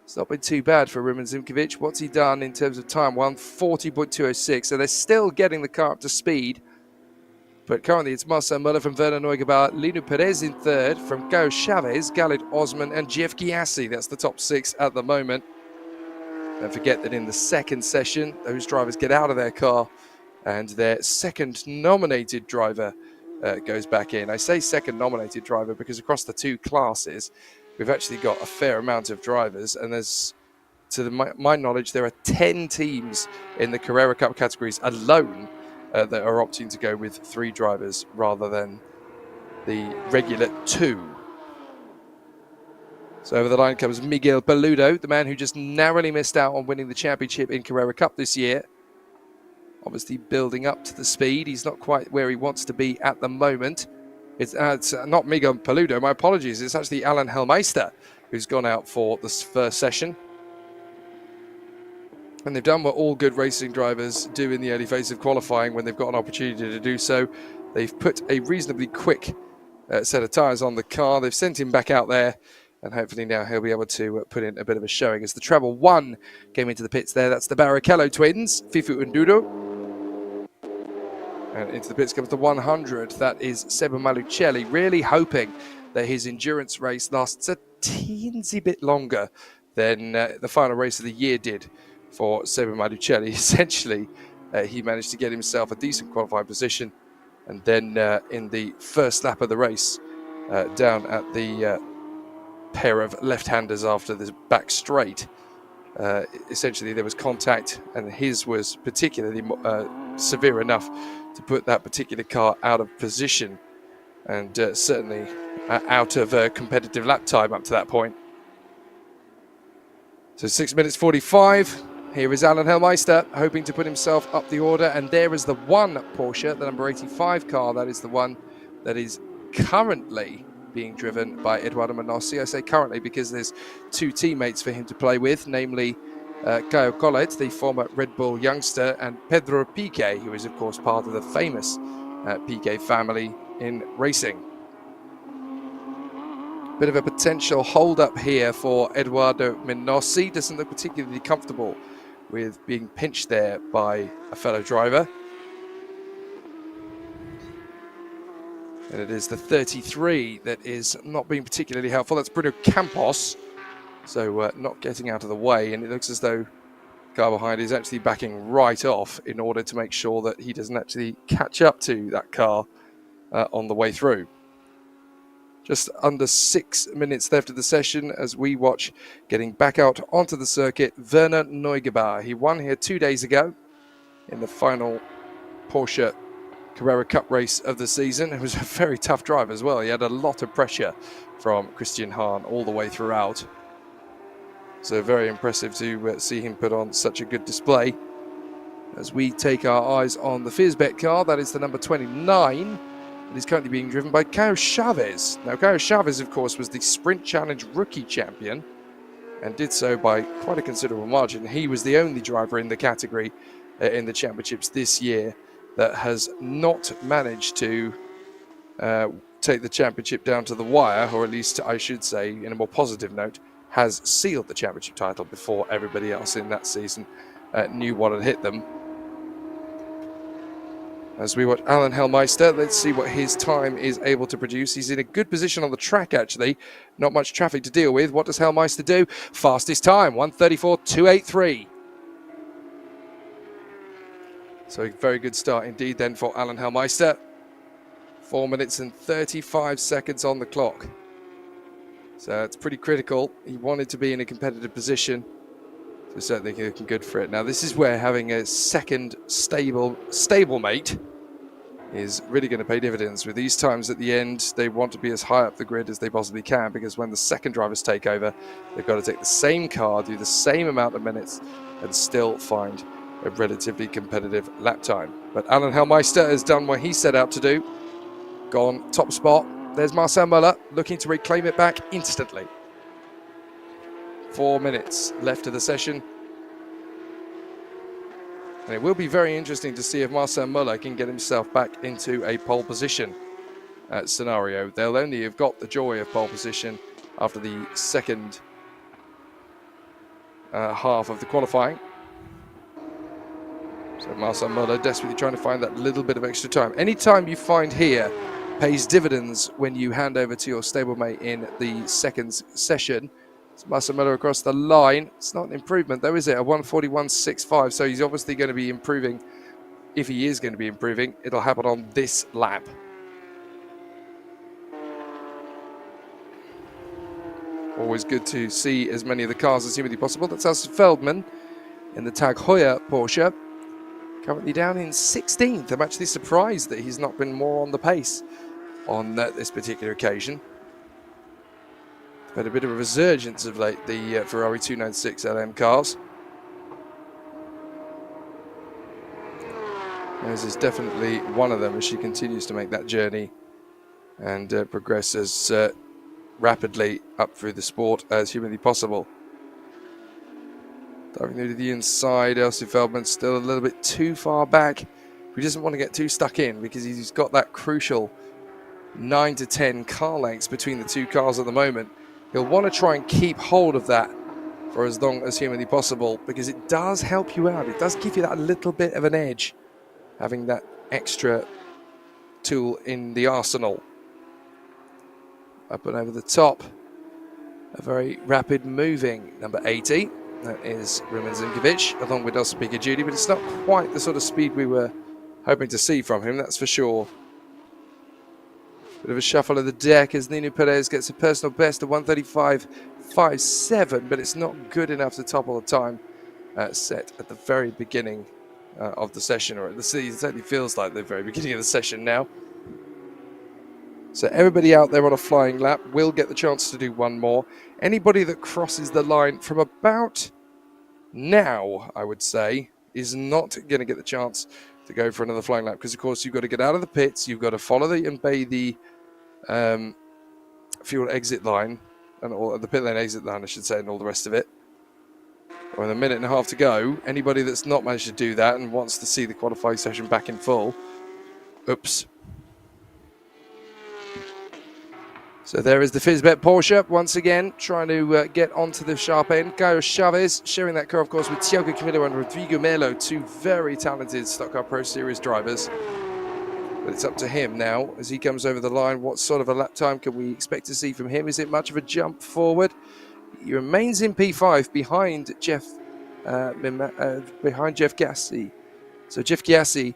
It's not been too bad for Roman Zimkovic. What's he done in terms of time? 1:40.206. So they're still getting the car up to speed. But currently it's Marcel Müller from Werner Neugebauer, Lino Perez in third, from Gao Chavez, Galid Osman and Jeff Gyasi. That's the top 6 at the moment. Don't forget that in the second session, those drivers get out of their car and their second nominated driver goes back in. I say second nominated driver because across the 2 classes, we've actually got a fair amount of drivers, and there's, to my knowledge, there are 10 teams in the Carrera Cup categories alone that are opting to go with 3 drivers rather than the regular 2. So over the line comes Miguel Paludo, the man who just narrowly missed out on winning the championship in Carrera Cup this year. Obviously building up to the speed. He's not quite where he wants to be at the moment. It's not Miguel Paludo, my apologies. It's actually Alan Hellmeister who's gone out for this first session. And they've done what all good racing drivers do in the early phase of qualifying when they've got an opportunity to do so. They've put a reasonably quick set of tyres on the car. They've sent him back out there. And hopefully now he'll be able to put in a bit of a showing as the treble 1 came into the pits there. That's the Barrichello twins, Fifu and Dudo. And into the pits comes the 100. That is Seba Malucelli, really hoping that his endurance race lasts a teensy bit longer than the final race of the year did for Seba Malucelli. Essentially, he managed to get himself a decent qualifying position, and then in the first lap of the race, down at the pair of left-handers after the back straight, essentially there was contact, and his was particularly severe enough to put that particular car out of position, and certainly out of competitive lap time up to that point. So 6 minutes 45. Here is Alan Helmeister hoping to put himself up the order, and there is the one Porsche, the number 85 car. That is the one that is currently being driven by Eduardo Menossi. I say currently because there's two teammates for him to play with, namely Caio Collet, the former Red Bull youngster, and Pedro Piquet, who is of course part of the famous Piquet family in racing. Bit of a potential hold-up here for Eduardo Menossi. Doesn't look particularly comfortable with being pinched there by a fellow driver. And it is the 33 that is not being particularly helpful. That's Bruno Campos. So not getting out of the way. And it looks as though the car behind is actually backing right off in order to make sure that he doesn't actually catch up to that car on the way through. Just under 6 minutes left of the session as we watch getting back out onto the circuit, Werner Neugebauer. He won here 2 days ago in the final Porsche Carrera Cup race of the season. It was a very tough drive as well. He had a lot of pressure from Christian Hahn all the way throughout. So very impressive to see him put on such a good display. As we take our eyes on the Firsbet car, that is the number 29. It is currently being driven by Caio Chavez. Now, Caio Chavez, of course, was the Sprint Challenge Rookie Champion and did so by quite a considerable margin. He was the only driver in the category in the championships this year that has not managed to take the championship down to the wire, or at least I should say, in a more positive note, has sealed the championship title before everybody else in that season knew what had hit them. As we watch Alan Helmeister, let's see what his time is able to produce. He's in a good position on the track, actually. Not much traffic to deal with. What does Helmeister do? Fastest time, 1:34.283. So a very good start indeed then for Alan Helmeister. 4 minutes and 35 seconds on the clock. So it's pretty critical. He wanted to be in a competitive position. So certainly looking good for it. Now this is where having a second stable mate is really going to pay dividends. With these times at the end, they want to be as high up the grid as they possibly can, because when the second drivers take over, they've got to take the same car, do the same amount of minutes, and still find a relatively competitive lap time. But Alan Helmeister has done what he set out to do. Gone top spot. There's Marcel Muller looking to reclaim it back instantly. 4 minutes left of the session. And it will be very interesting to see if Marcel Muller can get himself back into a pole position scenario. They'll only have got the joy of pole position after the second half of the qualifying. So Marcel Muller desperately trying to find that little bit of extra time. Any time you find here pays dividends when you hand over to your stablemate in the second session. Marcel Muller across the line. It's not an improvement though, is it? A 1:41.65. So he's obviously going to be improving. If he is going to be improving, it'll happen on this lap. Always good to see as many of the cars as humanly possible. That's Alfred Feldman in the Tag Heuer Porsche. Currently down in 16th. I'm actually surprised that he's not been more on the pace on this particular occasion. Had a bit of a resurgence of late, the Ferrari 296 LM cars. This is definitely one of them as she continues to make that journey and progress as rapidly up through the sport as humanly possible. Diving through to the inside, Elsie Feldman still a little bit too far back. He doesn't want to get too stuck in because he's got that crucial 9 to 10 car lengths between the two cars at the moment. He'll want to try and keep hold of that for as long as humanly possible, because it does help you out. It does give you that little bit of an edge, having that extra tool in the arsenal. Up and over the top, a very rapid moving number 80. That is Roman Zinkovic, along with Ospika Judy, but it's not quite the sort of speed we were hoping to see from him, that's for sure. Bit of a shuffle of the deck as Nino Perez gets a personal best of 1:35.57, but it's not good enough to topple the time set at the very beginning of the session, or it certainly feels like the very beginning of the session now. So everybody out there on a flying lap will get the chance to do one more. Anybody that crosses the line from about now, I would say, is not going to get the chance to go for another flying lap, because of course you've got to get out of the pits, you've got to follow and obey the fuel exit line, and all the pit lane exit line, I should say, and all the rest of it. Or in a minute and a half to go, anybody that's not managed to do that and wants to see the qualifying session back in full, oops. So there is the Fizbet Porsche, once again, trying to get onto the sharp end. Caio Chavez sharing that car, of course, with Thiago Camilo and Rodrigo Melo, two very talented Stock Car Pro Series drivers. But it's up to him now as he comes over the line. What sort of a lap time can we expect to see from him? Is it much of a jump forward? He remains in P5 behind Jeff Gassi. So Jeff Gassi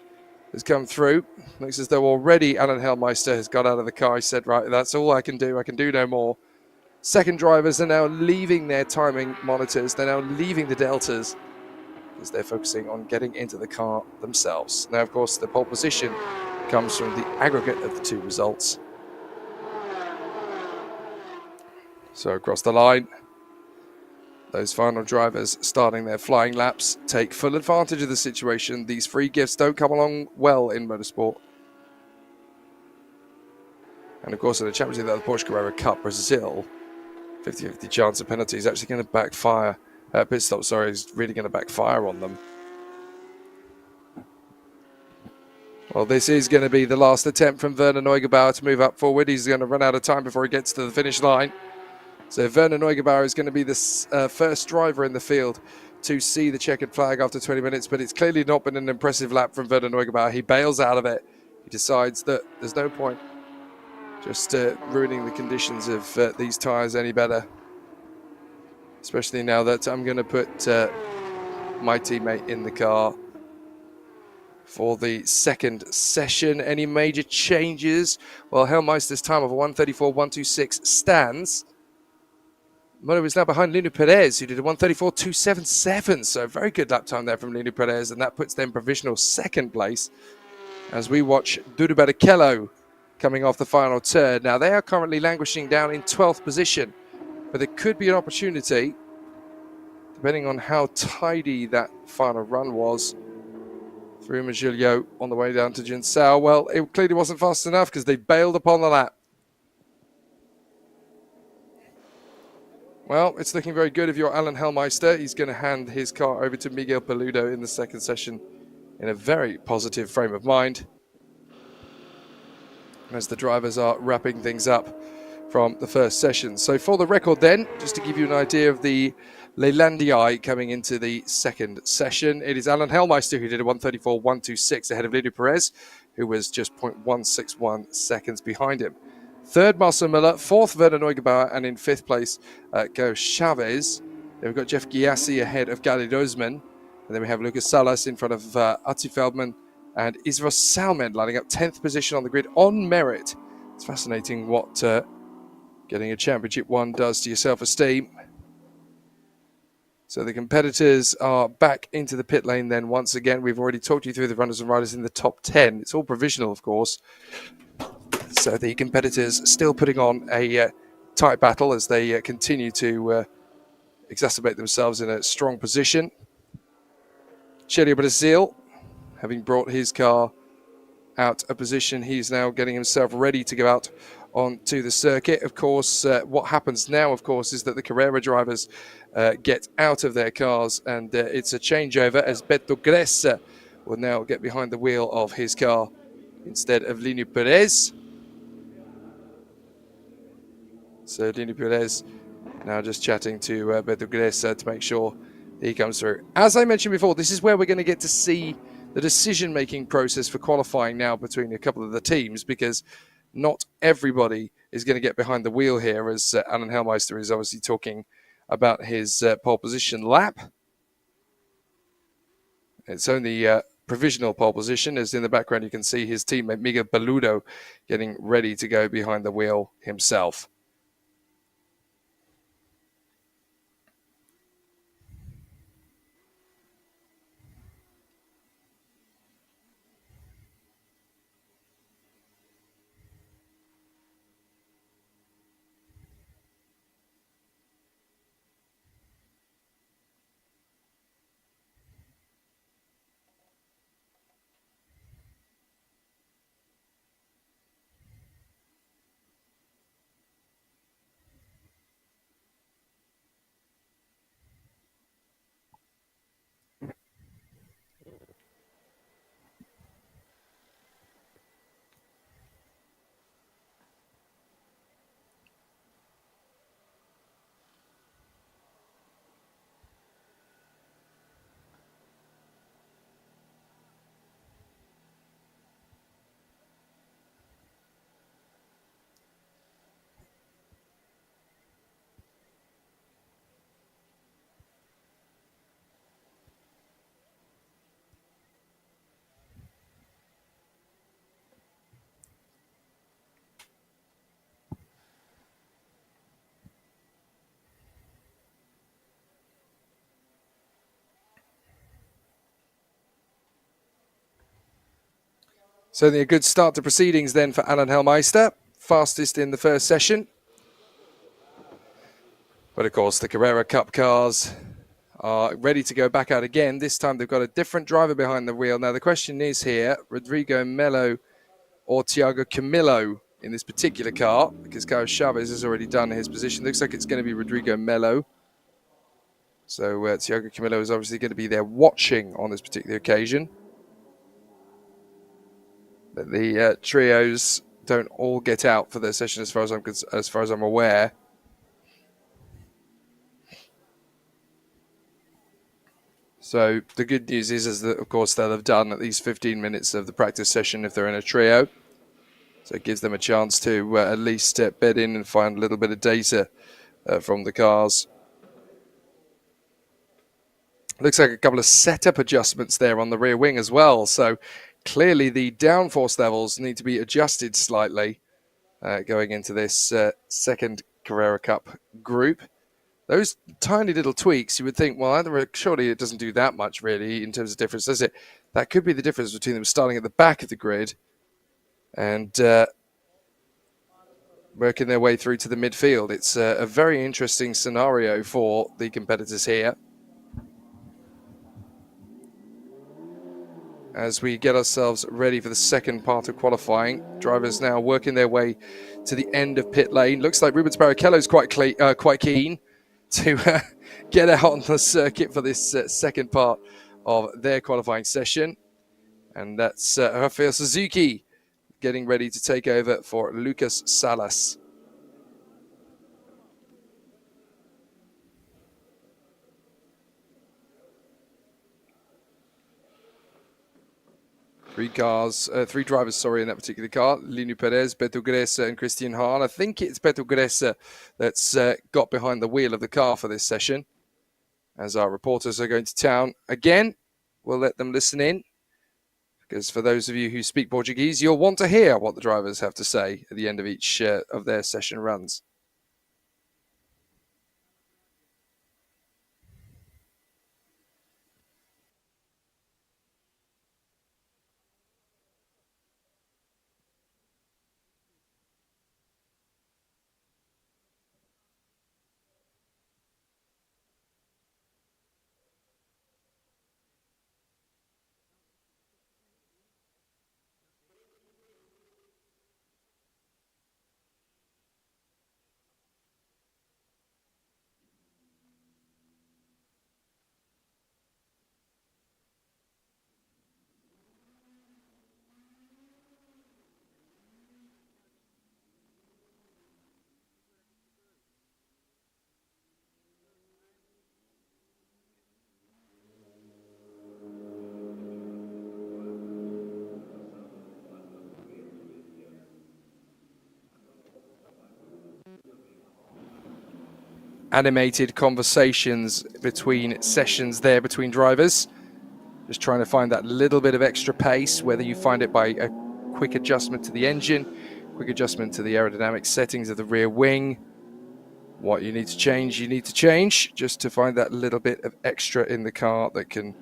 has come through. Looks as though already Alan Hellmeister has got out of the car. He said, right, that's all I can do. I can do no more. Second drivers are now leaving their timing monitors. They're now leaving the deltas because they're focusing on getting into the car themselves. Now, of course, the pole position comes from the aggregate of the two results. So across the line, those final drivers starting their flying laps take full advantage of the situation. These free gifts don't come along well in motorsport. And of course, in the championship of the Porsche Cup Brasil, 50-50 chance of penalty is actually going to backfire. Pit stop, sorry, is really going to backfire on them. Well, this is going to be the last attempt from Werner Neugebauer to move up forward. He's going to run out of time before he gets to the finish line. So Werner Neugebauer is going to be the first driver in the field to see the checkered flag after 20 minutes, but it's clearly not been an impressive lap from Werner Neugebauer. He bails out of it. He decides that there's no point just ruining the conditions of these tyres any better, especially now that I'm going to put my teammate in the car for the second session. Any major changes? Well, Hellmeister's time of 1:34.126 stands. Moto is now behind Lino Perez, who did a 1:34.277. So very good lap time there from Lino Perez, and that puts them provisional second place as we watch Duro Barrichello coming off the final turn. Now, they are currently languishing down in 12th position, but there could be an opportunity, depending on how tidy that final run was, through Magilio on the way down to Jinsao. Well, it clearly wasn't fast enough because they bailed upon the lap. Well, it's looking very good if you're Alan Hellmeister. He's going to hand his car over to Miguel Peludo in the second session in a very positive frame of mind, as the drivers are wrapping things up from the first session. So for the record then, just to give you an idea of the Leylandii coming into the second session, it is Alan Hellmeister who did a 1:34.126 ahead of Lino Perez, who was just 0.161 seconds behind him. Third, Marcel Miller. Fourth, Werner Neugebauer. And in fifth place, Caio Chavez. Then we've got Jeff Gyasi ahead of Gary Roseman. And then we have Lucas Salas in front of Atzi Feldman and Isra Salmen lining up 10th position on the grid on merit. It's fascinating what getting a championship one does to your self-esteem. So the competitors are back into the pit lane then once again. We've already talked you through the runners and riders in the top 10. It's all provisional, of course. So the competitors still putting on a tight battle as they continue to exacerbate themselves in a strong position. Cherio Brasil, having brought his car out of position, he's now getting himself ready to go out onto the circuit. Of course, what happens now, of course, is that the Carrera drivers get out of their cars, and it's a changeover as Beto Gressa will now get behind the wheel of his car instead of Lino Perez. So Lino Perez now just chatting to Beto Gressa to make sure he comes through. As I mentioned before, this is where we're going to get to see the decision-making process for qualifying now between a couple of the teams, because not everybody is going to get behind the wheel here, as Alan Hellmeister is obviously talking about his pole position lap. It's only provisional pole position, as in the background you can see his teammate Miguel Paludo getting ready to go behind the wheel himself. Certainly a good start to proceedings then for Alan Helmeister, fastest in the first session. But of course the Carrera Cup cars are ready to go back out again. This time they've got a different driver behind the wheel. Now the question is here, Rodrigo Melo or Thiago Camilo in this particular car, because Carlos Chavez has already done his position. Looks like it's going to be Rodrigo Melo. So Thiago Camilo is obviously going to be there watching on this particular occasion. But the trios don't all get out for their session, as far as I'm aware. So the good news is that, of course, they'll have done at least 15 minutes of the practice session if they're in a trio. So it gives them a chance to at least bed in and find a little bit of data from the cars. Looks like a couple of setup adjustments there on the rear wing as well. So clearly the downforce levels need to be adjusted slightly going into this second Carrera Cup group. Those tiny little tweaks, you would think, well, surely it doesn't do that much really in terms of difference, does it? That could be the difference between them starting at the back of the grid and working their way through to the midfield. It's a very interesting scenario for the competitors here. As we get ourselves ready for the second part of qualifying, drivers now working their way to the end of pit lane. Looks like Rubens Barrichello's quite keen to get out on the circuit for this second part of their qualifying session. And that's Rafael Suzuki getting ready to take over for Lucas Salas. Three drivers, in that particular car. Linu Perez, Beto Gressa and Christian Hahn. I think it's Beto Gressa that's got behind the wheel of the car for this session. As our reporters are going to town again, we'll let them listen in. Because for those of you who speak Portuguese, you'll want to hear what the drivers have to say at the end of each of their session runs. animated conversations between sessions there between drivers. Just trying to find that little bit of extra pace, whether you find it by a quick adjustment to the engine, quick adjustment to the aerodynamic settings of the rear wing. What you need to change just to find that little bit of extra in the car that can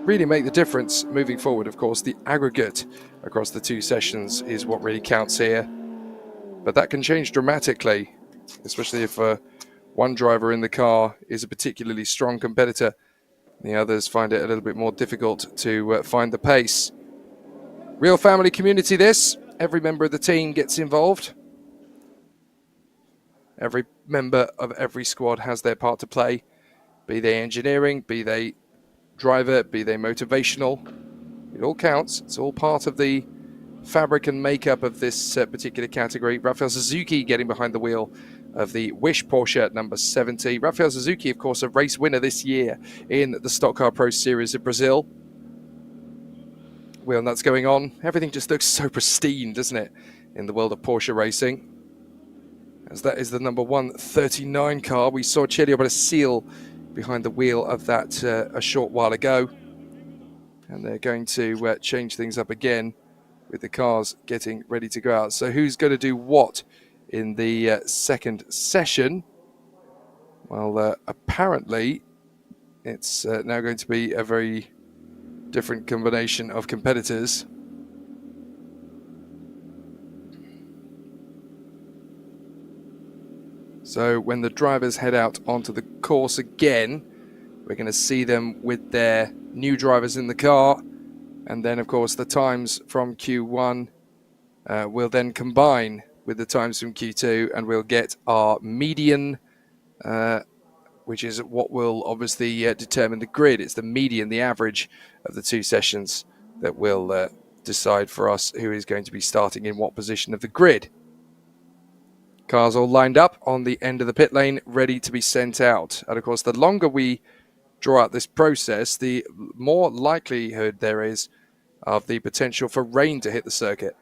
really make the difference moving forward. Of course, the aggregate across the two sessions is what really counts here, but that can change dramatically, especially if one driver in the car is a particularly strong competitor. The others find it a little bit more difficult to find the pace. Real family community this. Every member of the team gets involved. Every member of every squad has their part to play, be they engineering, be they driver, be they motivational. It all counts. It's all part of the fabric and makeup of this particular category. Rafael Suzuki getting behind the wheel of the Wish Porsche number 70. Rafael Suzuki, of course, a race winner this year in the Stock Car Pro Series of Brazil. Wheel nuts going on. Everything just looks so pristine, doesn't it, in the world of Porsche racing? As that is the number 139 car. We saw Celio Brasil behind the wheel of that a short while ago. And they're going to change things up again with the cars getting ready to go out. So who's going to do what in the second session? Well, apparently it's now going to be a very different combination of competitors. So when the drivers head out onto the course again, we're going to see them with their new drivers in the car. And then, of course, the times from Q1 will then combine with the times from Q2, and we'll get our median, which is what will obviously determine the grid. It's the median, the average of the two sessions that will decide for us who is going to be starting in what position of the grid. Cars all lined up on the end of the pit lane, ready to be sent out. And of course, the longer we draw out this process, the more likelihood there is of the potential for rain to hit the circuit.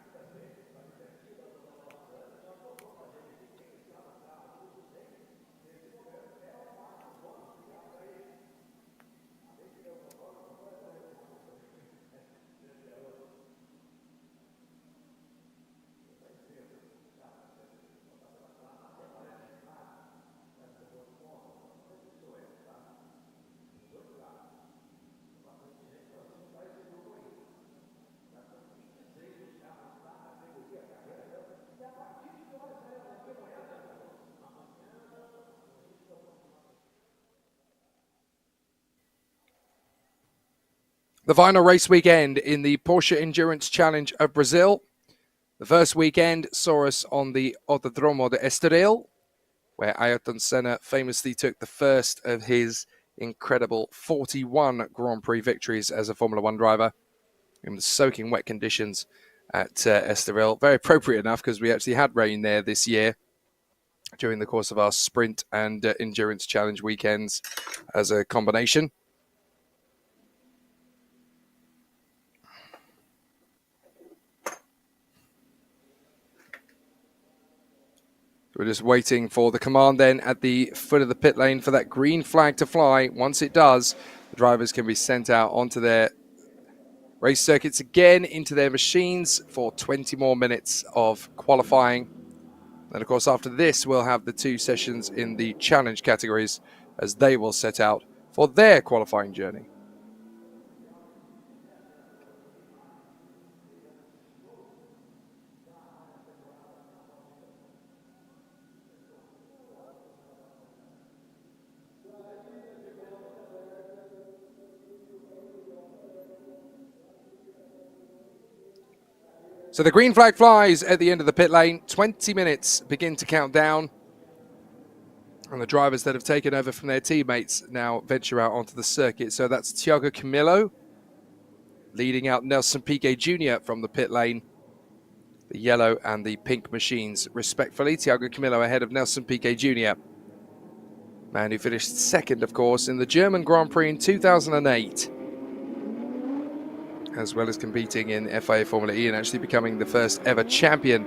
The final race weekend in the Porsche Endurance Challenge of Brazil. The first weekend saw us on the Autódromo de Estoril, where Ayrton Senna famously took the first of his incredible 41 Grand Prix victories as a Formula One driver in the soaking wet conditions at Estoril. Very appropriate enough, because we actually had rain there this year during the course of our sprint and endurance challenge weekends as a combination. We're just waiting for the command then at the foot of the pit lane for that green flag to fly. Once it does, the drivers can be sent out onto their race circuits again, into their machines for 20 more minutes of qualifying. And of course, after this, we'll have the two sessions in the challenge categories as they will set out for their qualifying journey. So the green flag flies at the end of the pit lane. 20 minutes begin to count down. And the drivers that have taken over from their teammates now venture out onto the circuit. So that's Thiago Camilo leading out Nelson Piquet Jr. from the pit lane. The yellow and the pink machines, respectfully. Thiago Camilo ahead of Nelson Piquet Jr. Man who finished second, of course, in the German Grand Prix in 2008. As well as competing in FIA Formula E and actually becoming the first ever champion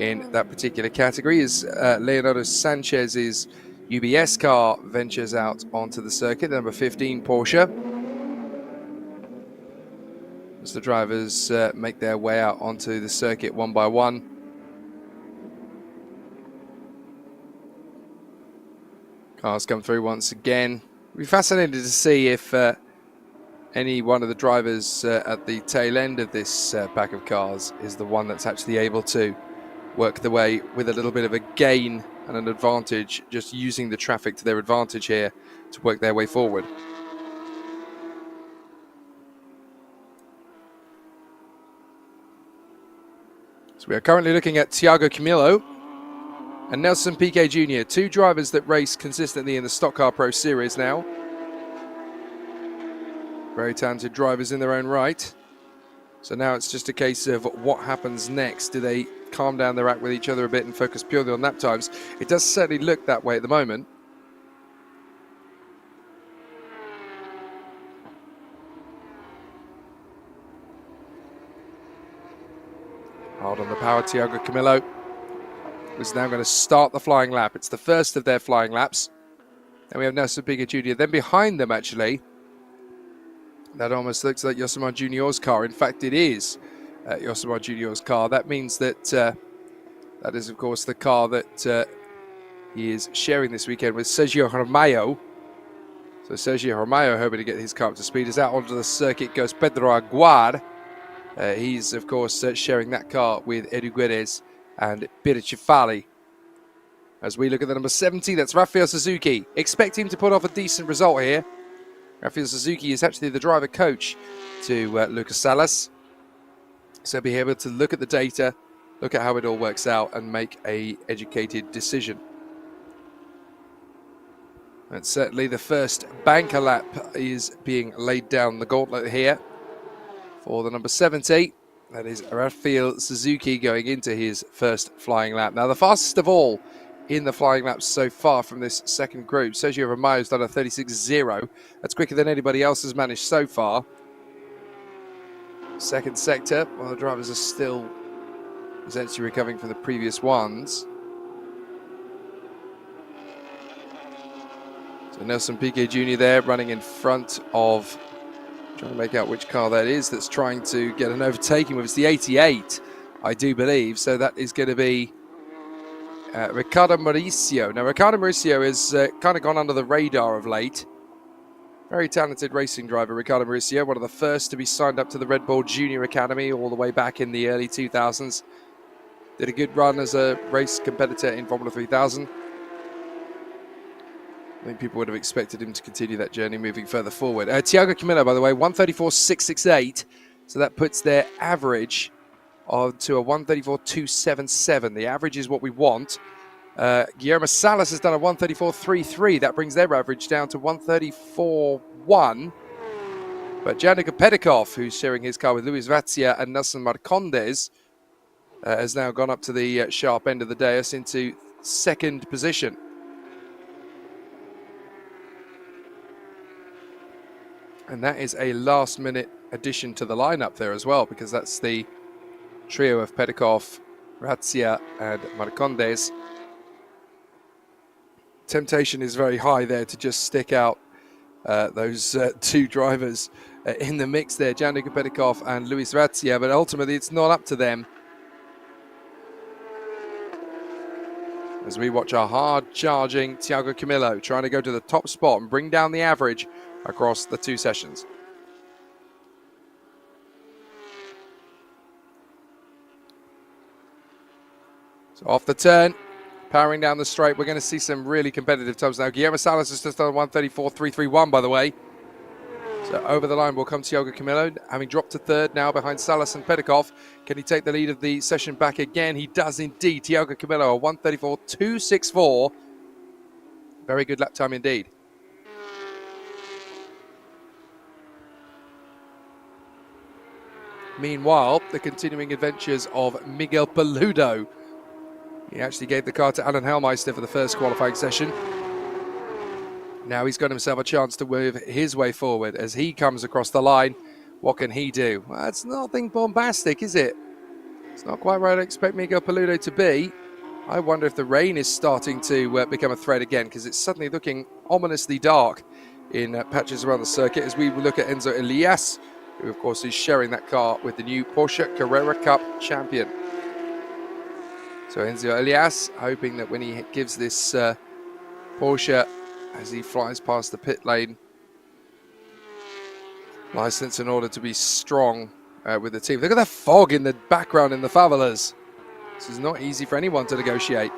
in that particular category. Is Leonardo Sanchez's UBS car ventures out onto the circuit, the number 15 Porsche. As the drivers make their way out onto the circuit one by one. Cars come through once again. It'll be fascinating to see if any one of the drivers at the tail end of this pack of cars is the one that's actually able to work the way with a little bit of a gain and an advantage, just using the traffic to their advantage here to work their way forward. So we are currently looking at Thiago Camilo and Nelson Piquet Jr., two drivers that race consistently in the Stock Car Pro Series now. Very talented drivers in their own right. So now it's just a case of what happens next. Do they calm down their act with each other a bit and focus purely on lap times? It does certainly look that way at the moment. Hard on the power, Thiago Camilo is now going to start the flying lap. It's the first of their flying laps. Then we have Nelson Piquet Jr. Then behind them, actually, that almost looks like Yosemar Jr.'s car. In fact, it is Yosemar Jr.'s car. That means that that is, of course, the car that he is sharing this weekend with Sergio Romeo. So Sergio Romeo, hoping to get his car up to speed, as out onto the circuit goes Pedro Aguar. He's, of course, sharing that car with Edu Guedes and Piricifali. As we look at the number 70, that's Rafael Suzuki. Expect him to put off a decent result here. Rafael Suzuki is actually the driver coach to Lucas Salas. So be able to look at the data, look at how it all works out and make a educated decision. And certainly the first banker lap is being laid down the gauntlet here for the number 70. That is Rafael Suzuki going into his first flying lap. Now the fastest of all in the flying laps so far from this second group, Sergio Romeo's done a 36.0. That's quicker than anybody else has managed so far. Second sector, while the drivers are still essentially recovering from the previous ones. So Nelson Piquet Jr. there running in front of, trying to make out which car that is that's trying to get an overtaking with. It's the 88, I do believe. So that is going to be Ricardo Mauricio. Now, Ricardo Mauricio has kind of gone under the radar of late. Very talented racing driver, Ricardo Mauricio, one of the first to be signed up to the Red Bull Junior Academy all the way back in the early 2000s. Did a good run as a race competitor in Formula 3000. I think people would have expected him to continue that journey moving further forward. Thiago Camilo, by the way, 134.668. So that puts their average on to a 134.277. The average is what we want. Guillermo Salas has done a 134.33. That brings their average down to 134.1. But Janica Pedikov, who's sharing his car with Luis Vazia and Nelson Marcondes, has now gone up to the sharp end of the dais into second position. And that is a last-minute addition to the lineup there as well, because that's the trio of Pedikov, Vazia and Marcondes. Temptation is very high there to just stick out those two drivers in the mix there, Janica Pedikov and Luis Vazia, but ultimately it's not up to them. As we watch our hard-charging Thiago Camilo trying to go to the top spot and bring down the average across the two sessions. So off the turn, powering down the straight, we're going to see some really competitive times now. Guillermo Salas has just done 134.331, by the way. So over the line will come Thiago Camilo, having dropped to third now behind Salas and Pedikov. Can he take the lead of the session back again? He does indeed. Thiago Camilo, a 134.264. Very good lap time indeed. Meanwhile, the continuing adventures of Miguel Peludo. He actually gave the car to Alan Hellmeister for the first qualifying session. Now he's got himself a chance to move his way forward as he comes across the line. What can he do? Well, it's nothing bombastic, is it? It's not quite where I'd expect Miguel Peludo to be. I wonder if the rain is starting to become a threat again, because it's suddenly looking ominously dark in patches around the circuit as we look at Enzo Elias, who of course is sharing that car with the new Porsche Carrera Cup champion. So Enzo Elias hoping that when he gives this Porsche, as he flies past the pit lane, license in order to be strong with the team. Look at the fog in the background in the favelas. This is not easy for anyone to negotiate.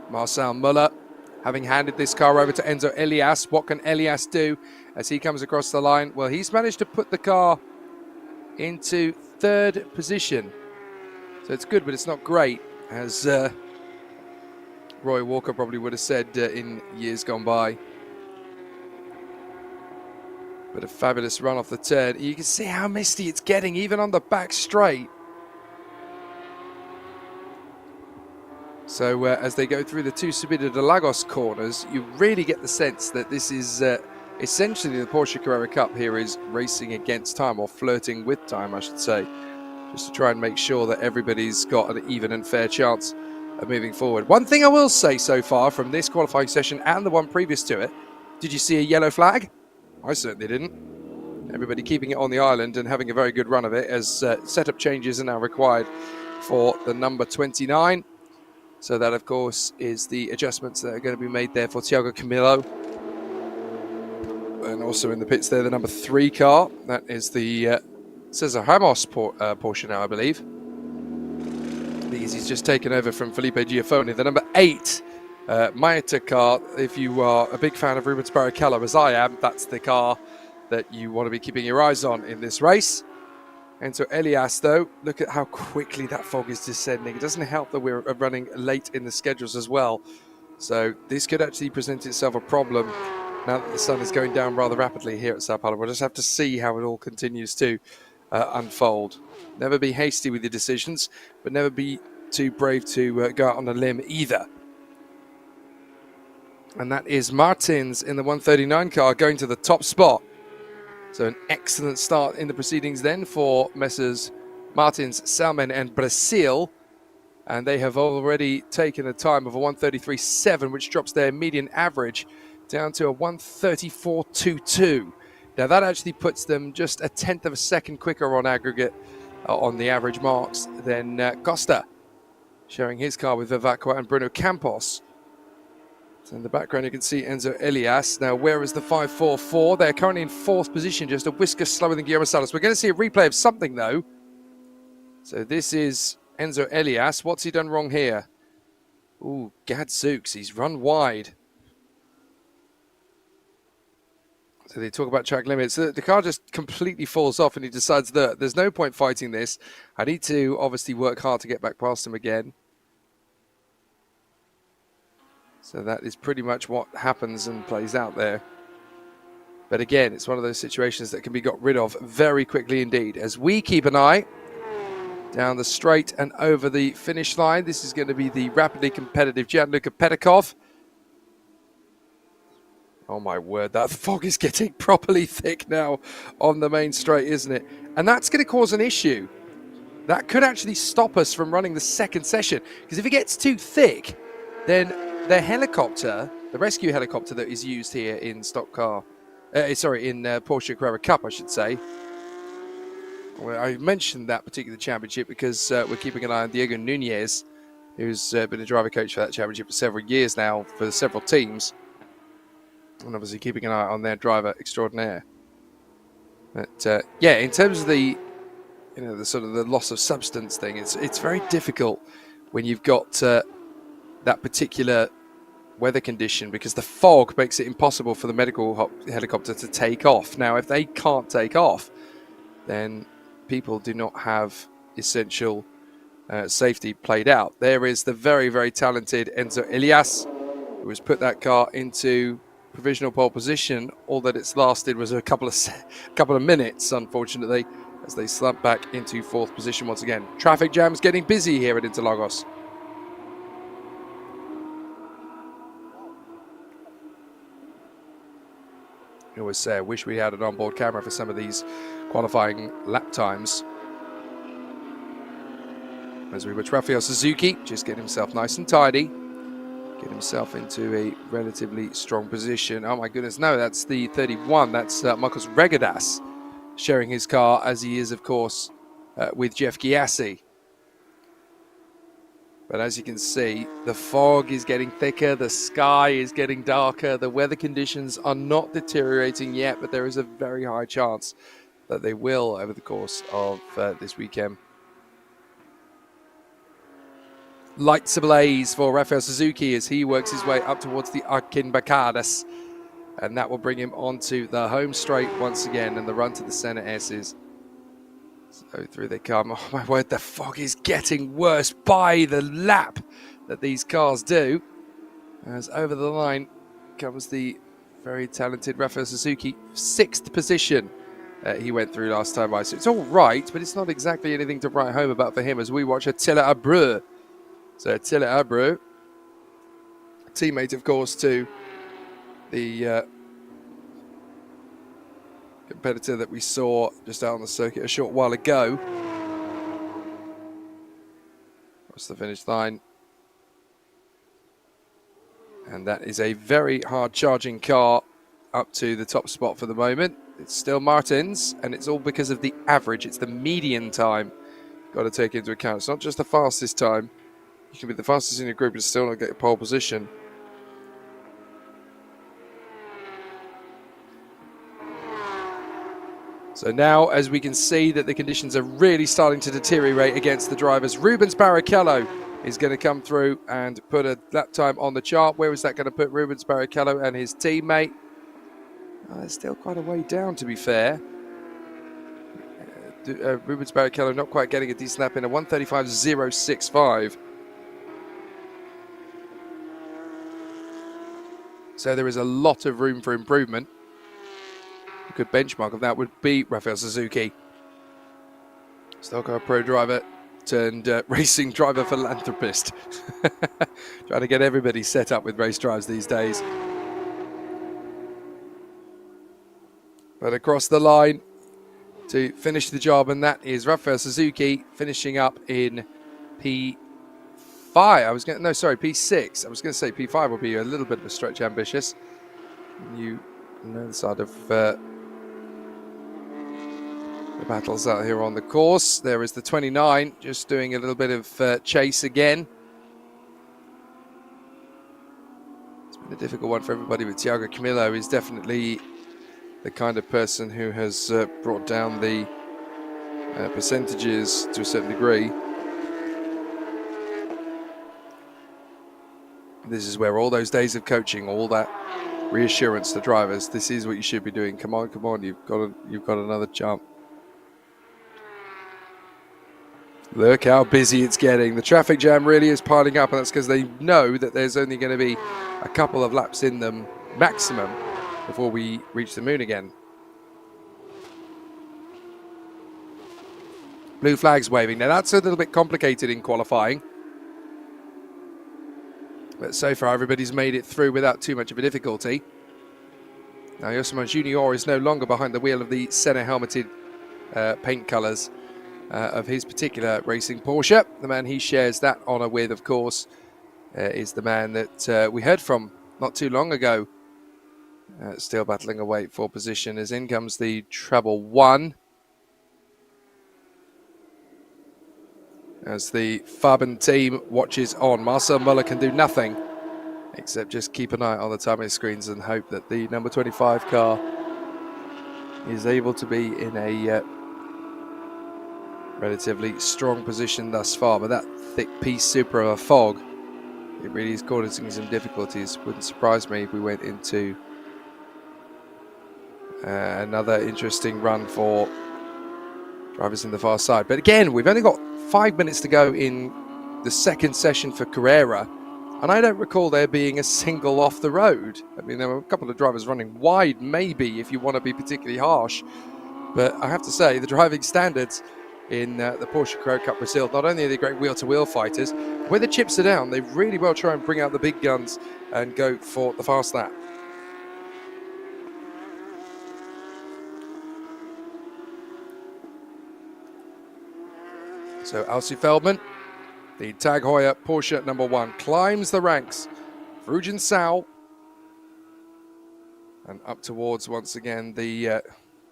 Marcel Muller having handed this car over to Enzo Elias. What can Elias do as he comes across the line? Well, he's managed to put the car into third position. So it's good, but it's not great, as Roy Walker probably would have said in years gone by. But a fabulous run off the turn. You can see how misty it's getting, even on the back straight. So as they go through the two Interlagos corners, you really get the sense that this is essentially the Porsche Carrera Cup here is racing against time, or flirting with time, I should say, just to try and make sure that everybody's got an even and fair chance of moving forward. One thing I will say so far from this qualifying session and the one previous to it, did you see a yellow flag? I certainly didn't. Everybody keeping it on the island and having a very good run of it, as setup changes are now required for the number 29. So that, of course, is the adjustments that are going to be made there for Thiago Camilo. And also in the pits there, the number 3 car. That is the Cesar Ramos Porsche now, I believe. Because he's just taken over from Felipe Giaffoni. The number 8 Maita car. If you are a big fan of Rubens Barrichello, as I am, that's the car that you want to be keeping your eyes on in this race. And so Elias, though, look at how quickly that fog is descending. It doesn't help that we're running late in the schedules as well. So this could actually present itself a problem now that the sun is going down rather rapidly here at Sao Paulo. We'll just have to see how it all continues to unfold. Never be hasty with your decisions, but never be too brave to go out on a limb either. And that is Martins in the 139 car going to the top spot. So an excellent start in the proceedings then for Messrs. Martins, Salmen and Brasil. And they have already taken a time of a 1:33.7, which drops their median average down to a 1:34.22. Now that actually puts them just a tenth of a second quicker on aggregate on the average marks than Costa, sharing his car with Vivacqua and Bruno Campos. So in the background, you can see Enzo Elias. Now, where is the 5.44? They're currently in 4th position, just a whisker slower than Guillermo Salas. We're going to see a replay of something, though. So this is Enzo Elias. What's he done wrong here? Ooh, gadzooks, he's run wide. So they talk about track limits. The car just completely falls off, and he decides that there's no point fighting this. I need to obviously work hard to get back past him again. So that is pretty much what happens and plays out there. But again, it's one of those situations that can be got rid of very quickly indeed. As we keep an eye down the straight and over the finish line, this is going to be the rapidly competitive Gianluca Pedikov. Oh my word, that fog is getting properly thick now on the main straight, isn't it? And that's going to cause an issue. That could actually stop us from running the second session, because if it gets too thick, then the helicopter, the rescue helicopter that is used here in Porsche Carrera Cup, I should say. Well, I mentioned that particular championship because we're keeping an eye on Diego Nunez, who's been a driver coach for that championship for several years now, for several teams. And obviously keeping an eye on their driver extraordinaire. But yeah, in terms of the sort of the loss of substance thing, it's very difficult when you've got that particular weather condition, because the fog makes it impossible for the medical helicopter to take off. Now, if they can't take off, then people do not have essential safety played out. There is the very, very talented Enzo Elias, who has put that car into provisional pole position. All that it's lasted was a couple of minutes, unfortunately, as they slump back into 4th position once again. Traffic jams getting busy here at Interlagos. I always say I wish we had an onboard camera for some of these qualifying lap times. As we watch Rafael Suzuki just get himself nice and tidy, get himself into a relatively strong position. Oh my goodness, no, that's the 31. That's Marcos Regadas sharing his car, as he is, of course, with Jeff Gyasi. But as you can see, the fog is getting thicker, the sky is getting darker, the weather conditions are not deteriorating yet, but there is a very high chance that they will over the course of this weekend. Lights ablaze for Rafael Suzuki as he works his way up towards the Arquimbacadas, and that will bring him onto the home straight once again, and the run to the center S's. So through they come. Oh my word, the fog is getting worse by the lap that these cars do. As over the line comes the very talented Rafael Suzuki, 6th position he went through last time by. So it's all right, but it's not exactly anything to write home about for him as we watch Attila Abreu. So Attila Abreu, teammate, of course, to the competitor that we saw just out on the circuit a short while ago. Across the finish line. And that is a very hard charging car up to the top spot for the moment. It's still Martin's, and it's all because of the average. It's the median time you've got to take into account. It's not just the fastest time. You can be the fastest in your group and still not get a pole position. So now, as we can see that the conditions are really starting to deteriorate against the drivers, Rubens Barrichello is going to come through and put a lap time on the chart. Where is that going to put Rubens Barrichello and his teammate? It's still quite a way down, to be fair. Rubens Barrichello not quite getting a decent lap in a 1:35.065. So there is a lot of room for improvement. A good benchmark of that would be Rafael Suzuki. Stock car pro driver turned racing driver philanthropist. Trying to get everybody set up with race drives these days. But across the line to finish the job, and that is Rafael Suzuki finishing up in P5. P6. I was going to say P5 will be a little bit of a stretch ambitious. You know the side of the battles out here on the course. There is the 29, just doing a little bit of chase again. It's been a difficult one for everybody, but Thiago Camilo is definitely the kind of person who has brought down the percentages to a certain degree. This is where all those days of coaching, all that reassurance to drivers, this is what you should be doing. Come on, you've got another jump. Look how busy it's getting. The traffic jam really is piling up, and that's because they know that there's only going to be a couple of laps in them maximum before we reach the moon again. Blue flags waving. Now that's a little bit complicated in qualifying, but so far everybody's made it through without too much of a difficulty. Now Yosemite Junior is no longer behind the wheel of the center helmeted paint colours of his particular racing Porsche. The man he shares that honour with, of course, is the man that we heard from not too long ago, still battling away for position, as in comes the treble one. As the Faben team watches on, Marcel Muller can do nothing except just keep an eye on the timing screens and hope that the number 25 car is able to be in a relatively strong position thus far. But that thick piece super of a fog, it really is causing some difficulties. Wouldn't surprise me if we went into another interesting run for drivers in the far side. But again, we've only got 5 minutes to go in the second session for Carrera, and I don't recall there being a single off the road. I mean, there were a couple of drivers running wide, maybe, if you want to be particularly harsh. But I have to say, the driving standards in the Porsche Cup Brasil, not only are they great wheel-to-wheel fighters, when the chips are down, they really well try and bring out the big guns and go for the fast lap. So Alcy Feldman The Tag Heuer Porsche number 1 climbs the ranks. Rujin Sao. And up towards, once again, the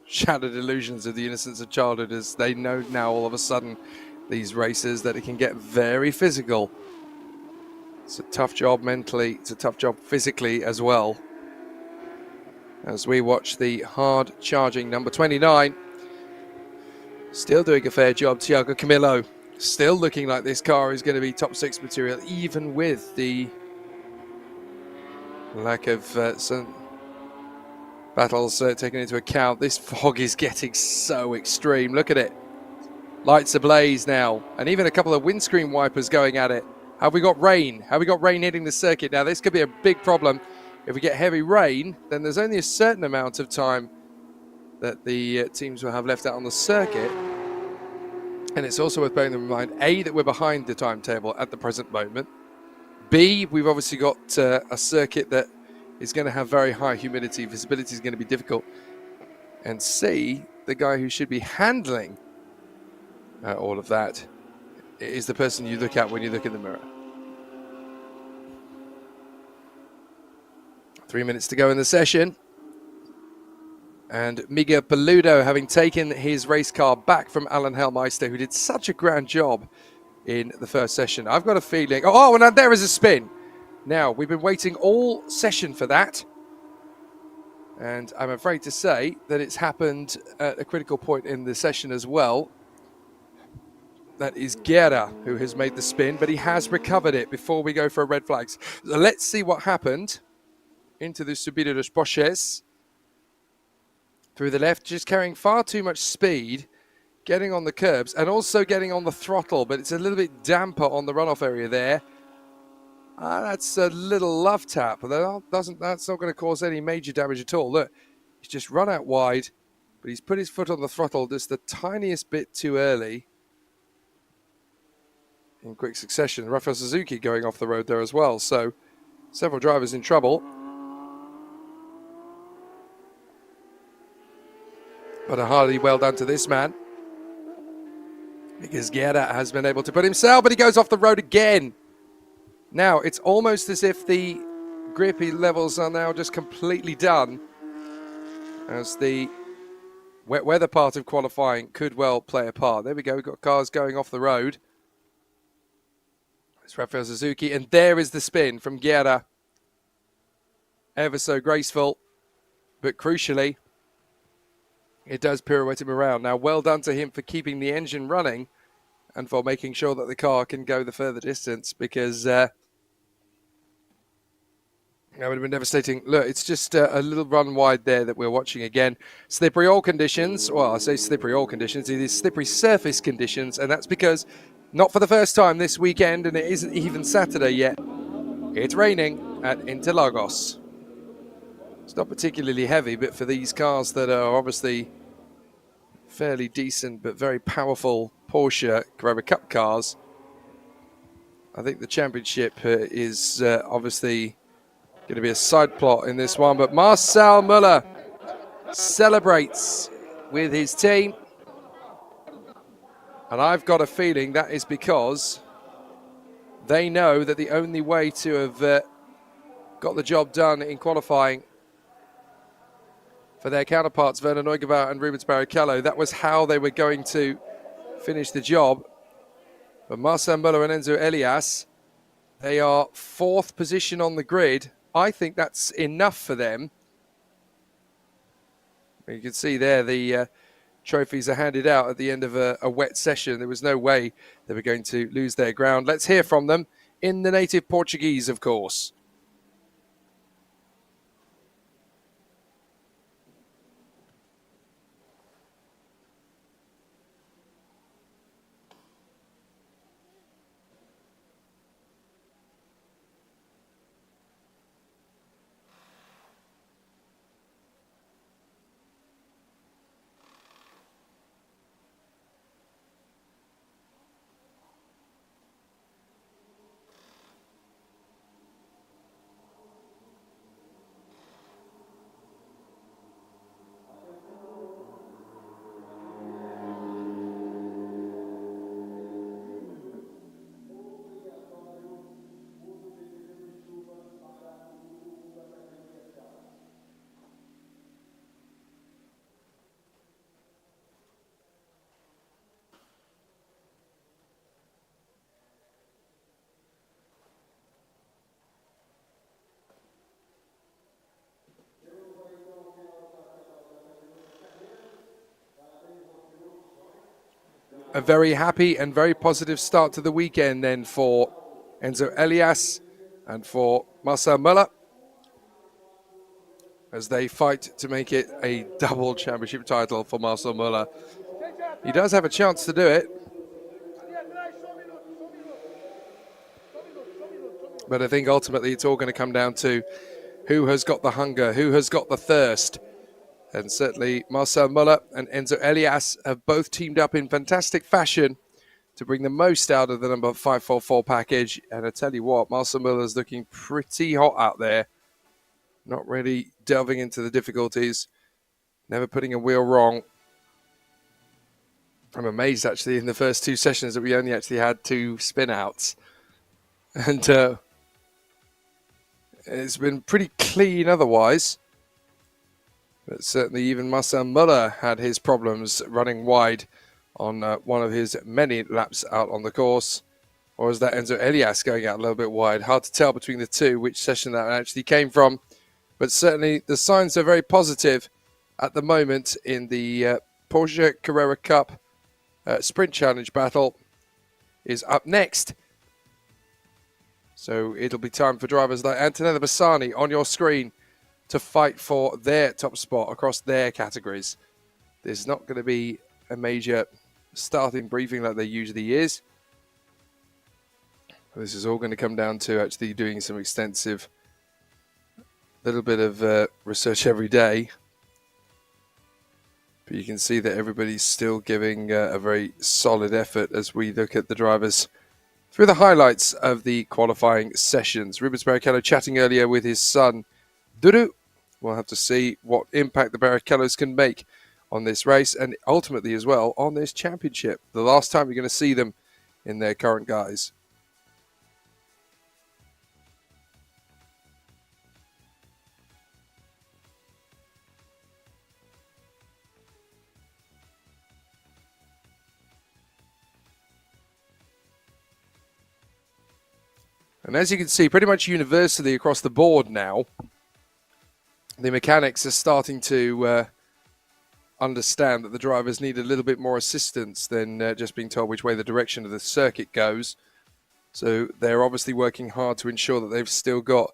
shattered illusions of the innocence of childhood, as they know now all of a sudden, these races, that it can get very physical. It's a tough job mentally. It's a tough job physically as well. As we watch the hard-charging number 29. Still doing a fair job, Thiago Camillo. Still looking like this car is going to be top 6 material, even with the lack of some battles taken into account. This fog is getting so extreme. Look at it. Lights ablaze now, and even a couple of windscreen wipers going at it. Have we got rain? Have we got rain hitting the circuit? Now, this could be a big problem. If we get heavy rain, then there's only a certain amount of time that the teams will have left out on the circuit. And it's also worth bearing in mind, A, that we're behind the timetable at the present moment. B, we've obviously got a circuit that is going to have very high humidity. Visibility is going to be difficult. And C, the guy who should be handling all of that is the person you look at when you look in the mirror. 3 minutes to go in the session. And Miguel Peludo, having taken his race car back from Alan Helmeister, who did such a grand job in the first session. I've got a feeling... Oh, and there is a spin. Now, we've been waiting all session for that. And I'm afraid to say that it's happened at a critical point in the session as well. That is Geração who has made the spin, but he has recovered it before we go for red flags. So let's see what happened into the Subida dos Porsches. Through the left, just carrying far too much speed, getting on the curbs and also getting on the throttle, but it's a little bit damper on the runoff area there. That's a little love tap. That's not going to cause any major damage at all. Look, he's just run out wide, but he's put his foot on the throttle just the tiniest bit too early. In quick succession, Rafael Suzuki going off the road there as well. So several drivers in trouble. But a hearty well done to this man, because Geração has been able to put himself, but he goes off the road again. Now, it's almost as if the grippy levels are now just completely done, as the wet weather part of qualifying could well play a part. There we go, we've got cars going off the road. It's Rafael Suzuki, and there is the spin from Geração. Ever so graceful, but crucially, it does pirouette him around. Now, well done to him for keeping the engine running and for making sure that the car can go the further distance, because that would have been devastating. Look, it's just a little run wide there that we're watching again. Slippery oil conditions. Well, I say slippery oil conditions. It is slippery surface conditions, and that's because not for the first time this weekend, and it isn't even Saturday yet, it's raining at Interlagos. It's not particularly heavy, but for these cars that are obviously fairly decent but very powerful Porsche Carrera Cup cars, I think the championship is obviously going to be a side plot in this one. But Marcel Müller celebrates with his team. And I've got a feeling that is because they know that the only way to have got the job done in qualifying for their counterparts, Werner Neugebauer and Rubens Barrichello, that was how they were going to finish the job. But Marcel Müller and Enzo Elias, they are 4th position on the grid. I think that's enough for them. You can see there the trophies are handed out at the end of a wet session. There was no way they were going to lose their ground. Let's hear from them in the native Portuguese, of course. a very happy and very positive start to the weekend then for Enzo Elias and for Marcel Müller, as they fight to make it a double championship title for Marcel Müller. He does have a chance to do it, but I think ultimately it's all going to come down to who has got the hunger, who has got the thirst. And certainly Marcel Müller and Enzo Elias have both teamed up in fantastic fashion to bring the most out of the number 544 package. And I tell you what, Marcel Müller is looking pretty hot out there. Not really delving into the difficulties, never putting a wheel wrong. I'm amazed actually in the first two sessions that we only actually had 2 spin outs. And it's been pretty clean otherwise. But certainly even Marcel Müller had his problems running wide on one of his many laps out on the course. Or is that Enzo Elias going out a little bit wide? Hard to tell between the two which session that actually came from. But certainly the signs are very positive at the moment in the Porsche Carrera Cup Sprint Challenge battle is up next. So it'll be time for drivers like Antonella Bassani on your screen to fight for their top spot across their categories. There's not going to be a major starting briefing like there usually is. This is all going to come down to actually doing some extensive little bit of research every day. But you can see that everybody's still giving a very solid effort as we look at the drivers through the highlights of the qualifying sessions. Rubens Barrichello chatting earlier with his son, Duru. We'll have to see what impact the Barrichellos can make on this race and ultimately as well on this championship. The last time you're going to see them in their current guise. And as you can see, pretty much universally across the board now, the mechanics are starting to understand that the drivers need a little bit more assistance than just being told which way the direction of the circuit goes. So they're obviously working hard to ensure that they've still got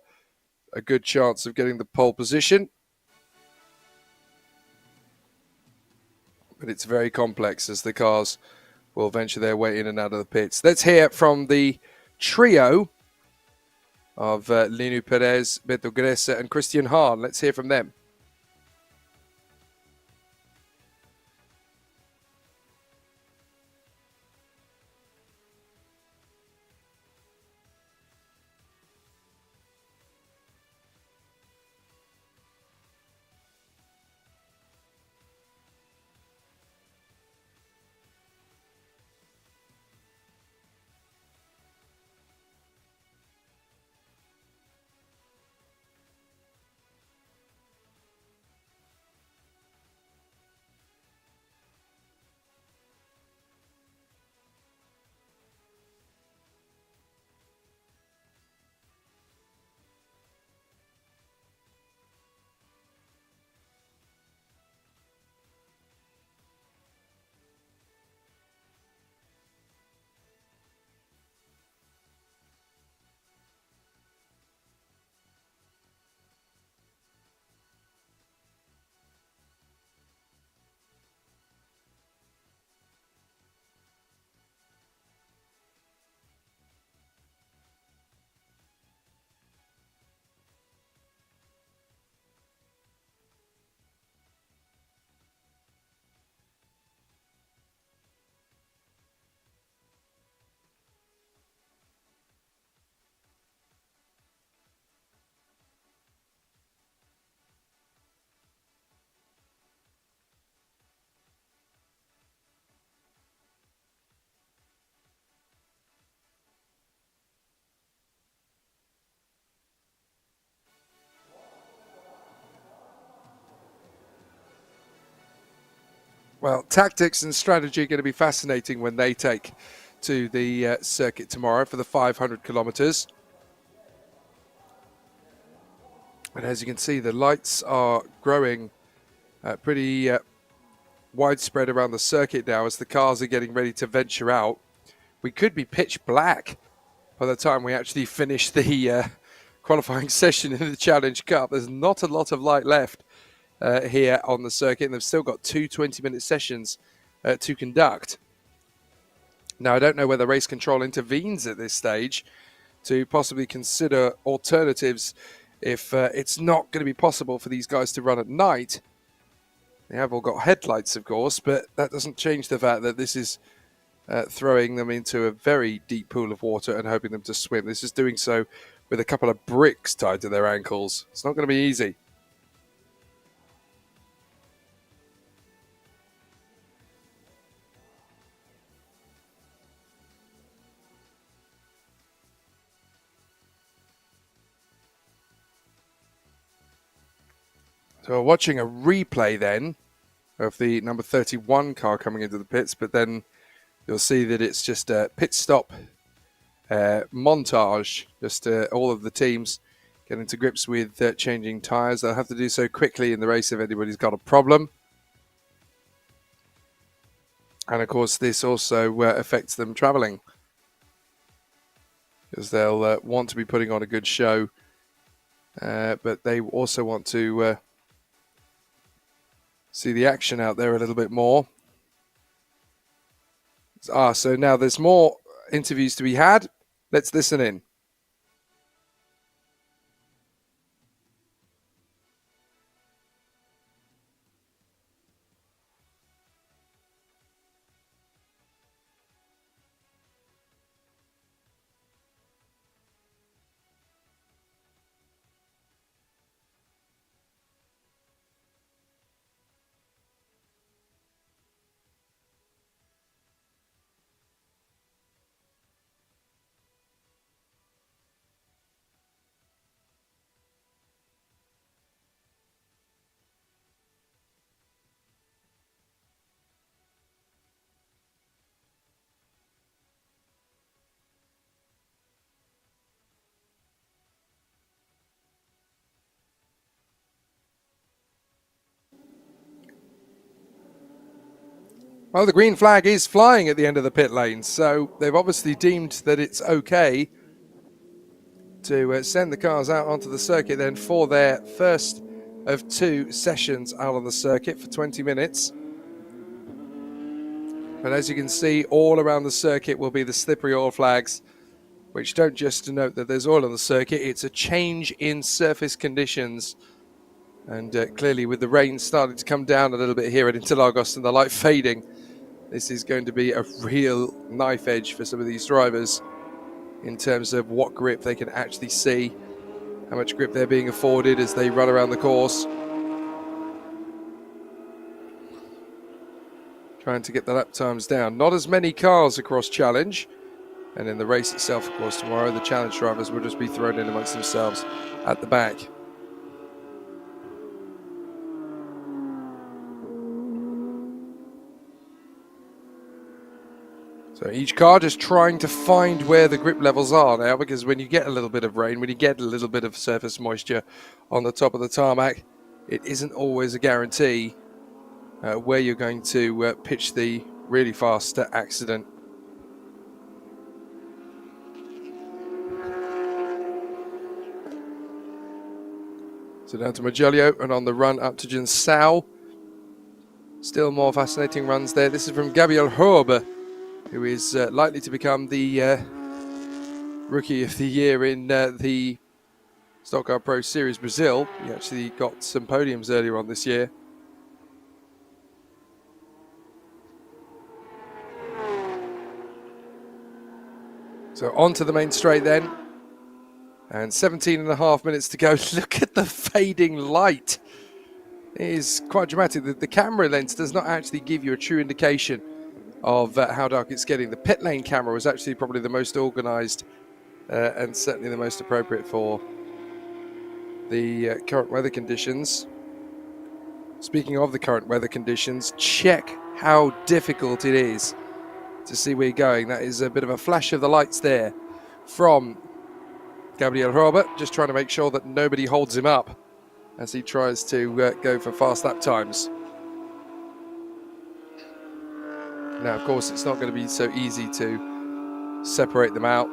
a good chance of getting the pole position. But it's very complex as the cars will venture their way in and out of the pits. Let's hear from the trio of Linu Perez, Beto Gressa and Christian Hahn. Let's hear from them. Well, tactics and strategy are going to be fascinating when they take to the circuit tomorrow for the 500 kilometers. And as you can see, the lights are growing pretty widespread around the circuit now as the cars are getting ready to venture out. We could be pitch black by the time we actually finish the qualifying session in the Challenge Cup. There's not a lot of light left here on the circuit, and they've still got two 20-minute sessions to conduct. Now, I don't know whether race control intervenes at this stage to possibly consider alternatives if it's not going to be possible for these guys to run at night. They have all got headlights, of course, but that doesn't change the fact that this is throwing them into a very deep pool of water and hoping them to swim. This is doing so with a couple of bricks tied to their ankles. It's not going to be easy. So we're watching a replay then of the number 31 car coming into the pits, but then you'll see that it's just a pit stop montage, just all of the teams getting to grips with changing tyres. They'll have to do so quickly in the race if anybody's got a problem. And of course this also affects them travelling, because they'll want to be putting on a good show, but they also want to see the action out there a little bit more. So now there's more interviews to be had. Let's listen in. Well, the green flag is flying at the end of the pit lane, so they've obviously deemed that it's okay to send the cars out onto the circuit then for their first of two sessions out on the circuit for 20 minutes. And as you can see, all around the circuit will be the slippery oil flags, which don't just denote that there's oil on the circuit, it's a change in surface conditions. And clearly with the rain starting to come down a little bit here at Interlagos and the light fading, this is going to be a real knife edge for some of these drivers in terms of what grip they can actually see, how much grip they're being afforded as they run around the course. Trying to get the lap times down. Not as many cars across Challenge. And in the race itself, of course, tomorrow, the Challenge drivers will just be thrown in amongst themselves at the back. So each car just trying to find where the grip levels are now, because when you get a little bit of rain, when you get a little bit of surface moisture on the top of the tarmac, it isn't always a guarantee where you're going to pitch the really fast accident. So down to Magello and on the run up to Geração. Still more fascinating runs there. This is from Gabriel Horber, who is likely to become the Rookie of the Year in the Stock Car Pro Series Brazil. He actually got some podiums earlier on this year. So on to the main straight then. And 17.5 minutes to go. Look at the fading light. It is quite dramatic. The camera lens does not actually give you a true indication of how dark it's getting. The pit lane camera was actually probably the most organised and certainly the most appropriate for the current weather conditions. Speaking of the current weather conditions, check how difficult it is to see where you're going. That is a bit of a flash of the lights there from Gabriel Robert, just trying to make sure that nobody holds him up as he tries to go for fast lap times. Now, of course, it's not going to be so easy to separate them out,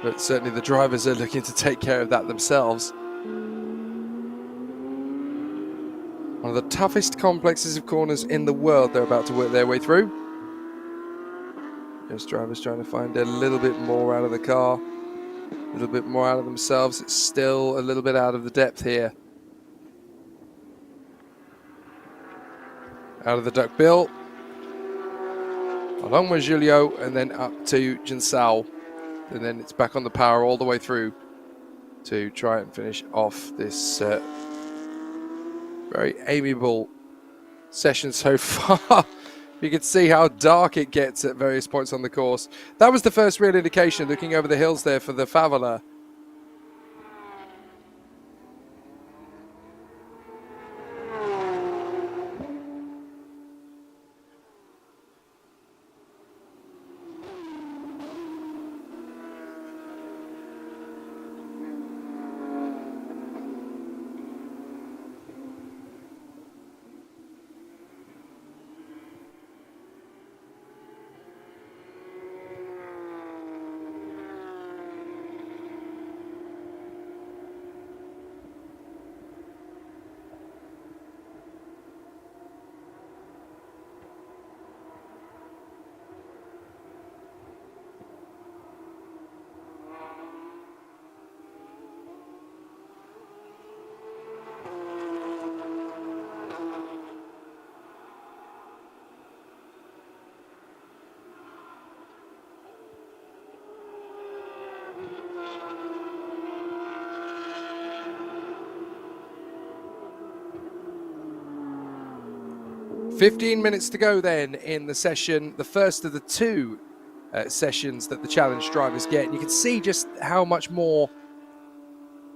but certainly the drivers are looking to take care of that themselves. One of the toughest complexes of corners in the world they're about to work their way through. Just drivers trying to find a little bit more out of the car, a little bit more out of themselves. It's still a little bit out of the depth here. Out of the duckbill, along with Julio, and then up to Jinsao. And then it's back on the power all the way through to try and finish off this very amiable session so far. You can see how dark it gets at various points on the course. That was the first real indication, looking over the hills there for the Favola. "15 minutes to go then in the session, the first of the two sessions that the challenge drivers get. And you can see just how much more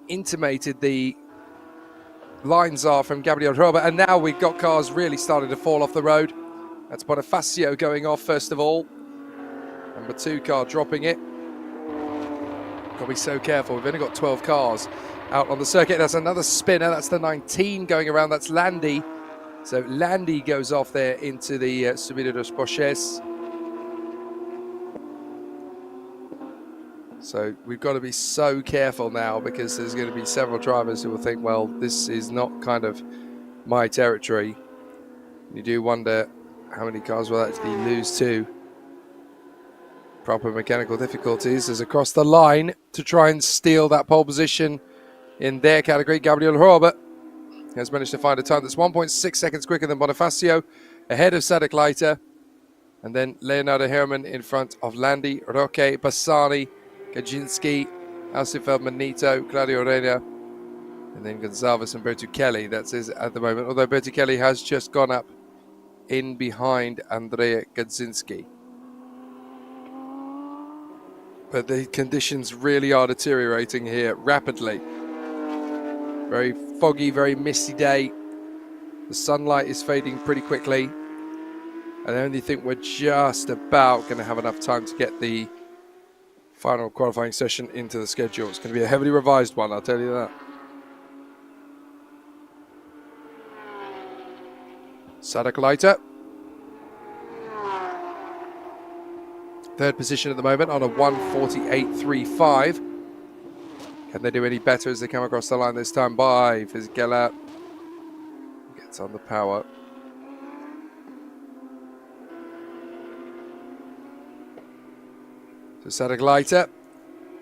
intimated the lines are from Gabriel Robert. And now we've got cars really starting to fall off the road. That's Bonifacio going off first of all. Number 2 car dropping it. Got to be so careful. We've only got 12 cars out on the circuit. That's another spinner. That's the 19 going around. That's Landy. So Landy goes off there into the Subida dos Porsches. So we've got to be so careful now, because there's going to be several drivers who will think, well, this is not kind of my territory. You do wonder how many cars will actually lose to proper mechanical difficulties as across the line to try and steal that pole position in their category. Gabriel Robert has managed to find a time that's 1.6 seconds quicker than Bonifacio, ahead of Sadek Leiter, and then Leonardo Herman in front of Landy, Roque, Bassani, Kaczynski, Alcifeld Manito, Claudio Reina, and then Gonzalez and Bertuccelli. That's his at the moment, although Bertuccelli has just gone up in behind Andrea Kaczynski. But the conditions really are deteriorating here rapidly. Very foggy, very misty day. The sunlight is fading pretty quickly. And I only think we're just about going to have enough time to get the final qualifying session into the schedule. It's going to be a heavily revised one, I'll tell you that. Sadek Leiter. Third position at the moment on a 1:48.35. Can they do any better as they come across the line this time by Fisichella? Gets on the power. So Sadek Leiter,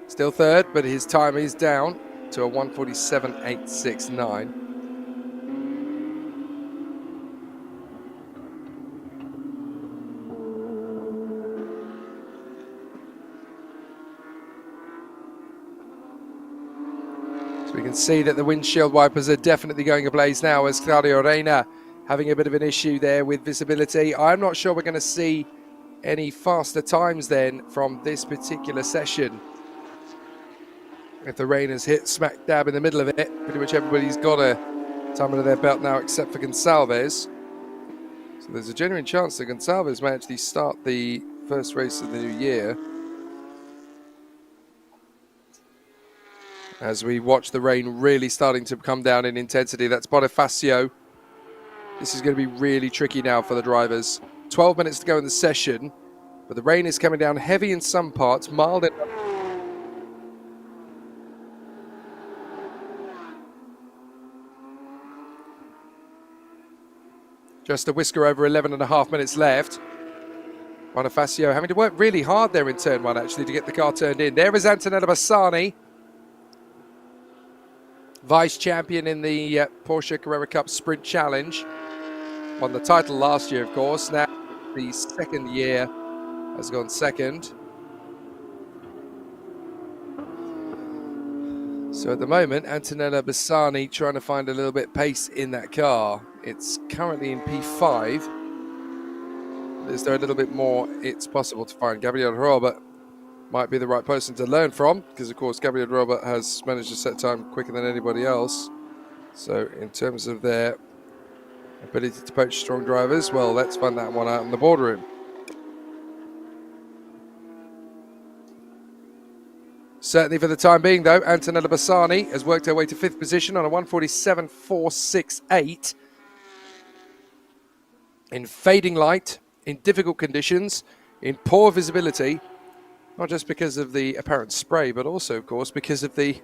still third, but his time is down to a 1:47.869. We can see that the windshield wipers are definitely going ablaze now, as Claudio Reina having a bit of an issue there with visibility. I'm not sure we're going to see any faster times then from this particular session. If the rain has hit smack dab in the middle of it, pretty much everybody's got a time under their belt now except for Gonçalves. So there's a genuine chance that Gonçalves may actually start the first race of the new year. As we watch the rain really starting to come down in intensity. That's Bonifacio. This is going to be really tricky now for the drivers. 12 minutes to go in the session, but the rain is coming down heavy in some parts, mild in just a whisker over 11 and a half minutes left. Bonifacio having to work really hard there in turn one, actually, to get the car turned in. There is Antonella Bassani, vice champion in the Porsche Carrera Cup Sprint Challenge. Won the title last year, of course. Now the second year has gone second. So at the moment, Antonella Bassani trying to find a little bit pace in that car. It's currently in P5. Is there a little bit more it's possible to find? Gabriel Robert might be the right person to learn from, because of course Gabriel Robert has managed to set time quicker than anybody else. So in terms of their ability to poach strong drivers, well, let's find that one out in the boardroom. Certainly for the time being, though, Antonella Bassani has worked her way to 5th position on a 147.468 in fading light, in difficult conditions, in poor visibility, not just because of the apparent spray, but also, of course, because of the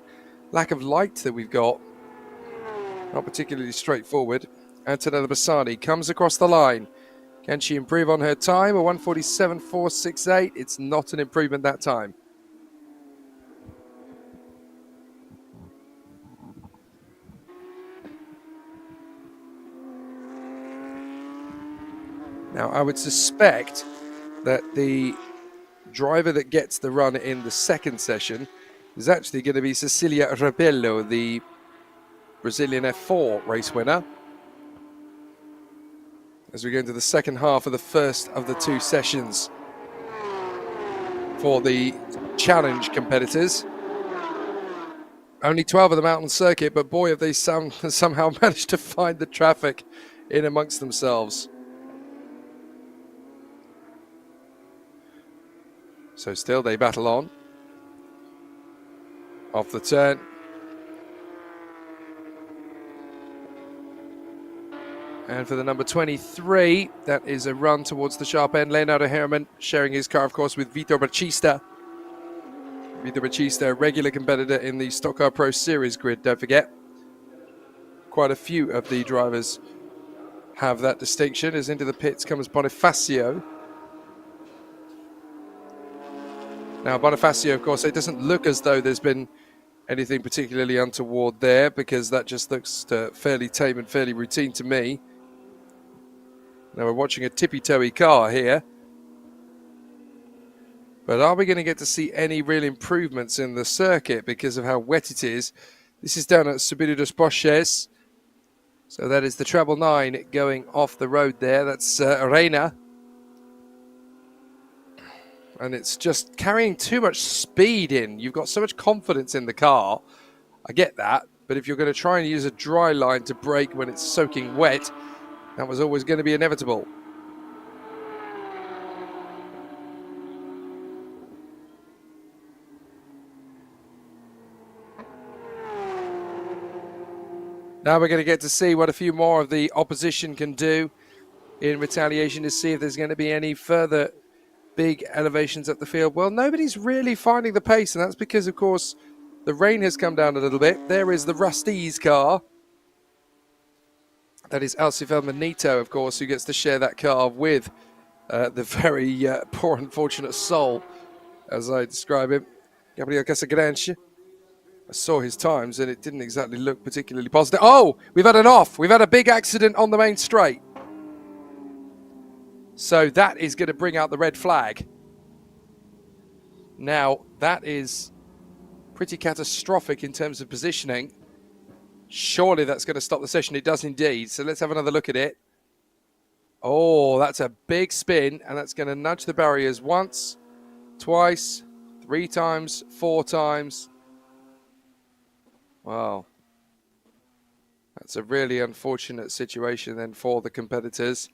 lack of light that we've got. Not particularly straightforward. Antonella Bassani comes across the line. Can she improve on her time? A 147.468. It's not an improvement that time. Now, I would suspect that the driver that gets the run in the second session is actually going to be Cecilia Rebello, the Brazilian F4 race winner, as we go into the second half of the first of the 2 sessions for the challenge competitors. Only 12 of them out on circuit, but boy, have they somehow managed to find the traffic in amongst themselves. So still they battle on. Off the turn. And for the number 23, that is a run towards the sharp end. Leonardo Herrmann sharing his car, of course, with Vitor Batista. Vitor Batista, a regular competitor in the Stock Car Pro Series grid, don't forget. Quite a few of the drivers have that distinction. As into the pits comes Bonifacio. Now, Bonifacio, of course, it doesn't look as though there's been anything particularly untoward there, because that just looks fairly tame and fairly routine to me. Now, we're watching a tippy-toey car here. But are we going to get to see any real improvements in the circuit because of how wet it is? This is down at Subido dos Boches. So that is the treble 9 going off the road there. That's Reina. And it's just carrying too much speed in. You've got so much confidence in the car. I get that. But if you're going to try and use a dry line to brake when it's soaking wet, that was always going to be inevitable. Now we're going to get to see what a few more of the opposition can do in retaliation to see if there's going to be any further big elevations up the field. Well, nobody's really finding the pace, and that's because, of course, the rain has come down a little bit. There is the Rusty's car. That is Alcivel Manito, of course, who gets to share that car with the very poor, unfortunate soul, as I describe him, Gabriel Casagranche. I saw his times, and it didn't exactly look particularly positive. Oh, we've had an off. We've had a big accident on the main straight. So that is going to bring out the red flag. Now, that is pretty catastrophic in terms of positioning. Surely that's going to stop the session. It does indeed. So let's have another look at it. Oh, that's a big spin, and that's going to nudge the barriers once, twice, 3 times, 4 times. Wow. That's a really unfortunate situation then for the competitors.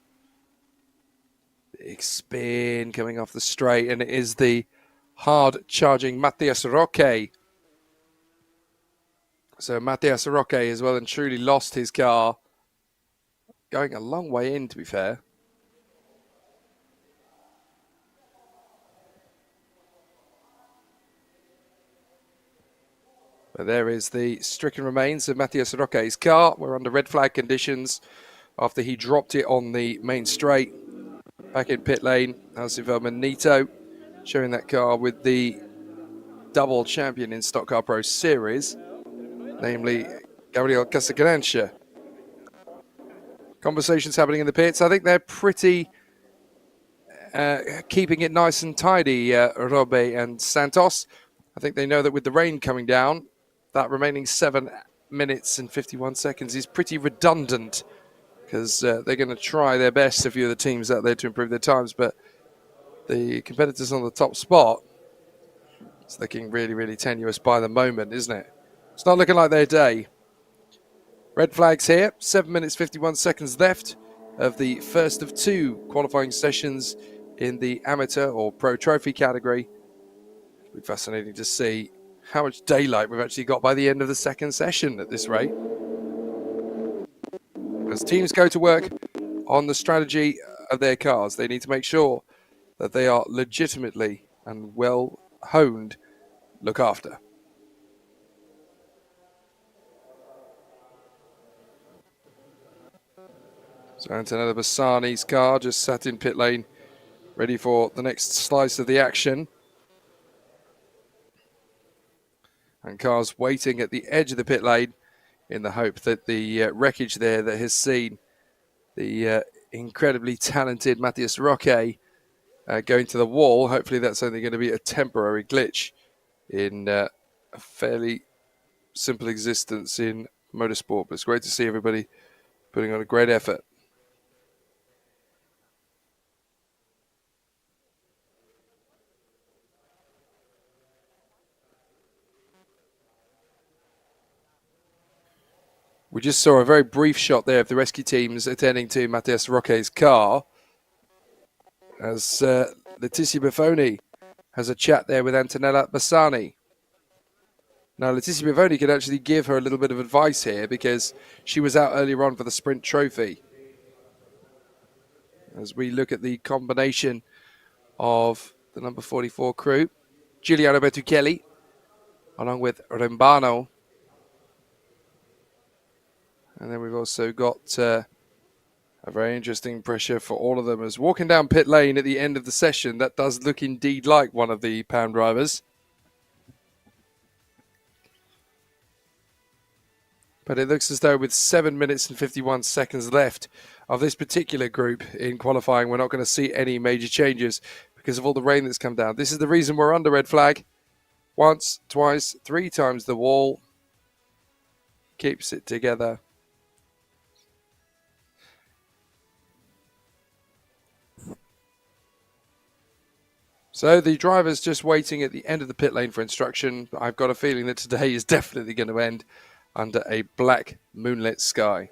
Big spin coming off the straight, and it is the hard-charging Matias Roque. So Matias Roque has well and truly lost his car. Going a long way in, to be fair. But there is the stricken remains of Matthias Roque's car. We're under red flag conditions after he dropped it on the main straight. Back in pit lane, Alcivar Manito showing that car with the double champion in Stock Car Pro Series, namely Gabriel Casagrande. Conversations happening in the pits. I think they're pretty keeping it nice and tidy, Robe and Santos. I think they know that with the rain coming down, that remaining 7 minutes and 51 seconds is pretty redundant, because they're going to try their best, a few of the teams out there, to improve their times. But the competitors on the top spot, it's looking really, really tenuous by the moment, isn't it? It's not looking like their day. Red flags here, 7 minutes 51 seconds left of the first of 2 qualifying sessions in the amateur or pro trophy category. It'll be fascinating to see how much daylight we've actually got by the end of the second session at this rate, as teams go to work on the strategy of their cars. They need to make sure that they are legitimately and well honed look after. So Antonella Bassani's car just sat in pit lane, ready for the next slice of the action. And cars waiting at the edge of the pit lane in the hope that the wreckage there that has seen the incredibly talented Matthias Roque going to the wall, hopefully that's only going to be a temporary glitch in a fairly simple existence in motorsport. But it's great to see everybody putting on a great effort. We just saw a very brief shot there of the rescue teams attending to Matthias Roque's car, as Letizia Buffoni has a chat there with Antonella Bassani. Now, Letizia Buffoni could actually give her a little bit of advice here, because she was out earlier on for the sprint trophy. As we look at the combination of the number 44 crew, Giuliano Bertuccelli, along with Rembano. And then we've also got a very interesting pressure for all of them, as walking down pit lane at the end of the session, that does look indeed like one of the Pound drivers. But it looks as though with 7 minutes and 51 seconds left of this particular group in qualifying, we're not going to see any major changes because of all the rain that's come down. This is the reason we're under red flag. Once, twice, 3 times the wall. Keeps it together. So the driver's just waiting at the end of the pit lane for instruction. I've got a feeling that today is definitely going to end under a black moonlit sky.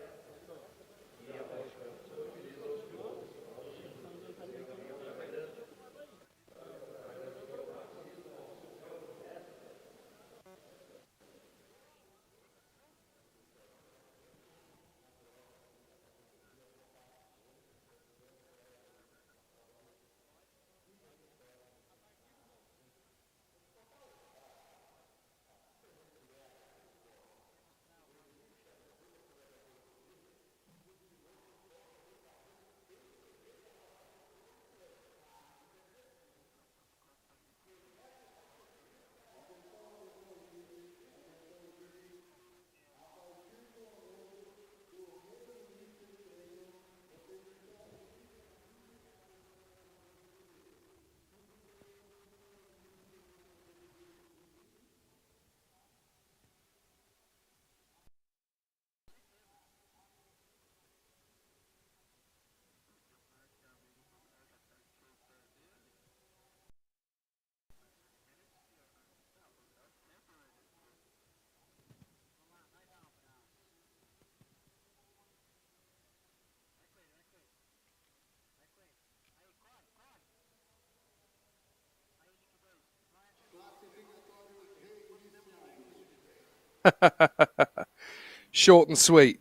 Short and sweet.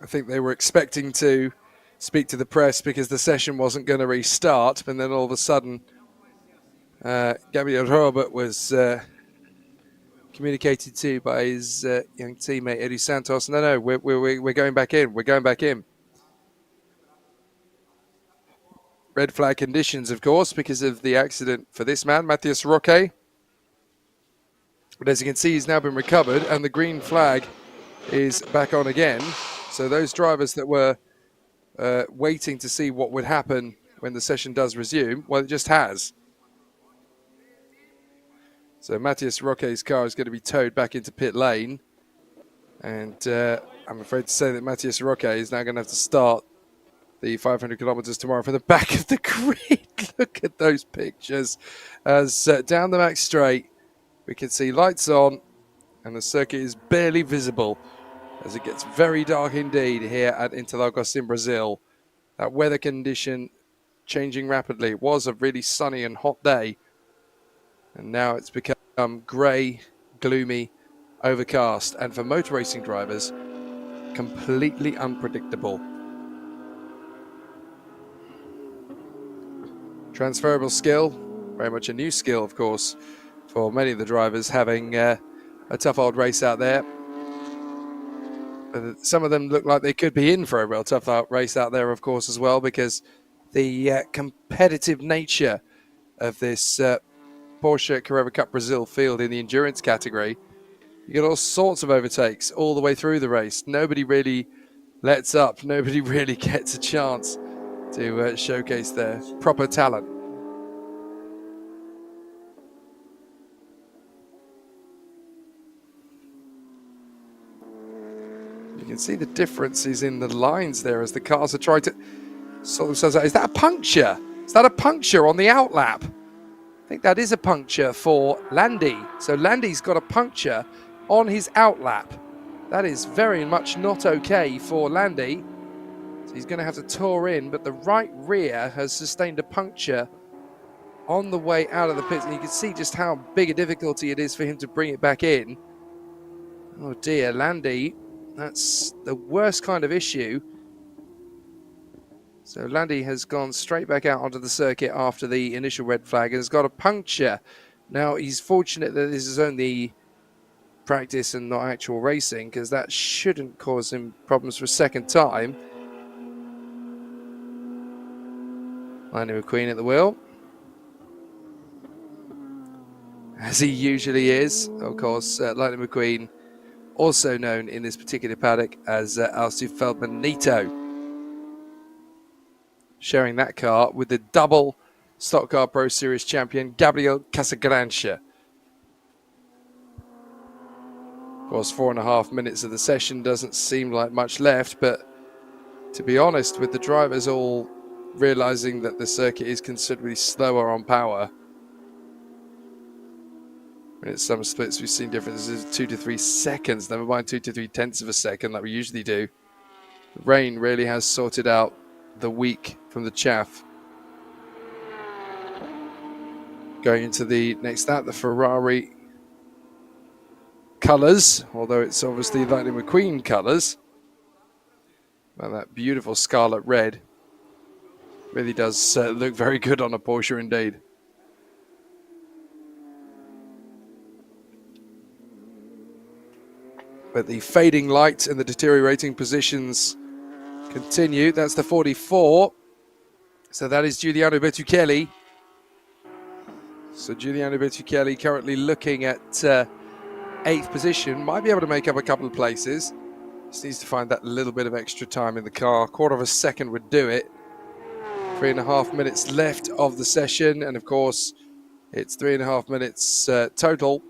I think they were expecting to speak to the press because the session wasn't going to restart, and then all of a sudden Gabriel Robert was communicated to by his young teammate Eddie Santos. No, we're going back in. We're going back in. Red flag conditions, of course, because of the accident for this man, Matthias Roque. But as you can see, he's now been recovered, and the green flag is back on again. So those drivers that were waiting to see what would happen when the session does resume, well, it just has. So Matthias Roque's car is going to be towed back into pit lane. And I'm afraid to say that Matthias Roque is now going to have to start the 500 kilometers tomorrow from the back of the grid. Look at those pictures. As down the back straight, we can see lights on and the circuit is barely visible as it gets very dark indeed here at Interlagos in Brazil. That weather condition changing rapidly. It was a really sunny and hot day, and now it's become grey, gloomy, overcast, and for motor racing drivers, completely unpredictable. Transferable skill, very much a new skill, of course, for many of the drivers, having a tough old race out there. Some of them look like they could be in for a real tough race out there, of course, as well, because the competitive nature of this Porsche Carrera Cup Brasil field in the endurance category. You get all sorts of overtakes all the way through the race. Nobody really lets up. Nobody really gets a chance to showcase their proper talent. You can see the differences in the lines there as the cars are trying to sort themselves out. Is that a puncture? Is that a puncture on the outlap? I think that is a puncture for Landy. So Landy's got a puncture on his outlap. That is very much not okay for Landy. So he's going to have to tour in, but the right rear has sustained a puncture on the way out of the pits. And you can see just how big a difficulty it is for him to bring it back in. Oh dear, Landy, that's the worst kind of issue. So Landy has gone straight back out onto the circuit after the initial red flag and has got a puncture. Now, he's fortunate that this is only practice and not actual racing, because that shouldn't cause him problems for a second time. Lightning McQueen at the wheel, as he usually is. Of course, Lightning McQueen, also known in this particular paddock as Alstu Feldman-Nito, sharing that car with the double Stock Car Pro Series champion, Gabriel Casagrancha. Of course, 4.5 minutes of the session doesn't seem like much left, but to be honest, with the drivers all realizing that the circuit is considerably slower on power, in some splits we've seen differences of 2 to 3 seconds, never mind 2 to 3 tenths of a second like we usually do. The rain really has sorted out the wheat from the chaff. Going into the next lap, the Ferrari colours, although it's obviously Lightning McQueen colours. Well, that beautiful scarlet red really does look very good on a Porsche indeed. But the fading light and the deteriorating positions continue. That's the 44. So that is Giuliano Bertuccelli. So Giuliano Bertuccelli currently looking at 8th position. Might be able to make up a couple of places. Just needs to find that little bit of extra time in the car. Quarter of a second would do it. 3.5 minutes left of the session. And of course, it's 3.5 minutes total.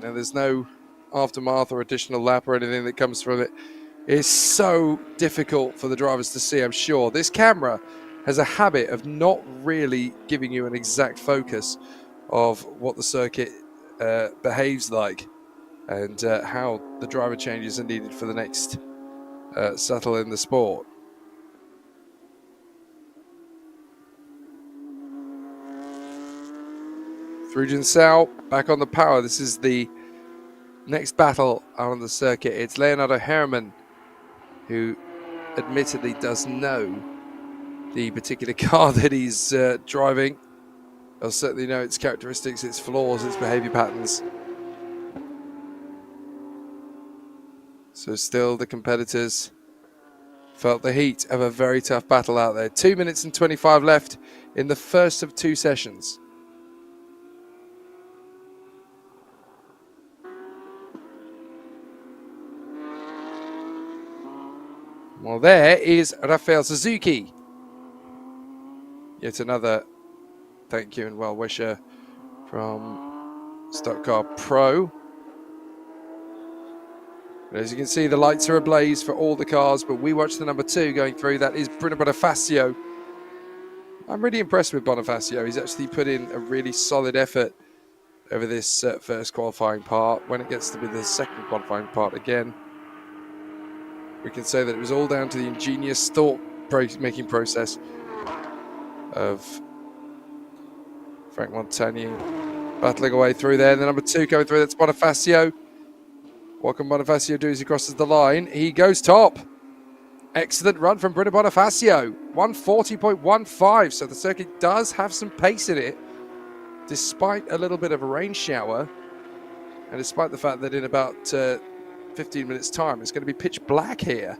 Now there's no aftermath or additional lap or anything that comes from it. It's so difficult for the drivers to see, I'm sure. This camera has a habit of not really giving you an exact focus of what the circuit behaves like and how the driver changes are needed for the next shuttle in the sport. Frujin Sao back on the power. This is the next battle on the circuit. It's Leonardo Herrmann, who admittedly does know the particular car that he's driving. they'll certainly know its characteristics, its flaws, its behavior patterns. So still the competitors felt the heat of a very tough battle out there. 2 minutes and 25 left in the first of 2 sessions. Well, there is Rafael Suzuki. Yet another thank you and well wisher from Stock Car Pro. And as you can see, the lights are ablaze for all the cars, but we watch the number 2 going through. That is Bruno Bonifacio. I'm really impressed with Bonifacio. He's actually put in a really solid effort over this first qualifying part. When it gets to be the second qualifying part again, we can say that it was all down to the ingenious thought-making process of Frank Montagnier battling away through there. The number 2 coming through, that's Bonifacio. What can Bonifacio do as he crosses the line? He goes top. Excellent run from Bruno Bonifacio. 140.15, so the circuit does have some pace in it, despite a little bit of a rain shower, and despite the fact that in about 15 minutes time it's going to be pitch black here.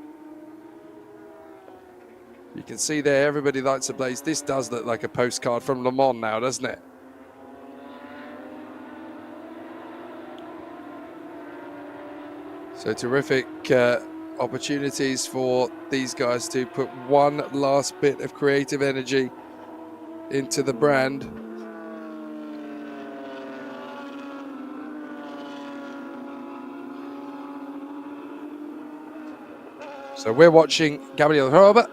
You can see there, everybody lights ablaze. This does look like a postcard from Le Mans now, doesn't it? So terrific opportunities for these guys to put one last bit of creative energy into the brand. So we're watching Gabriel Roba,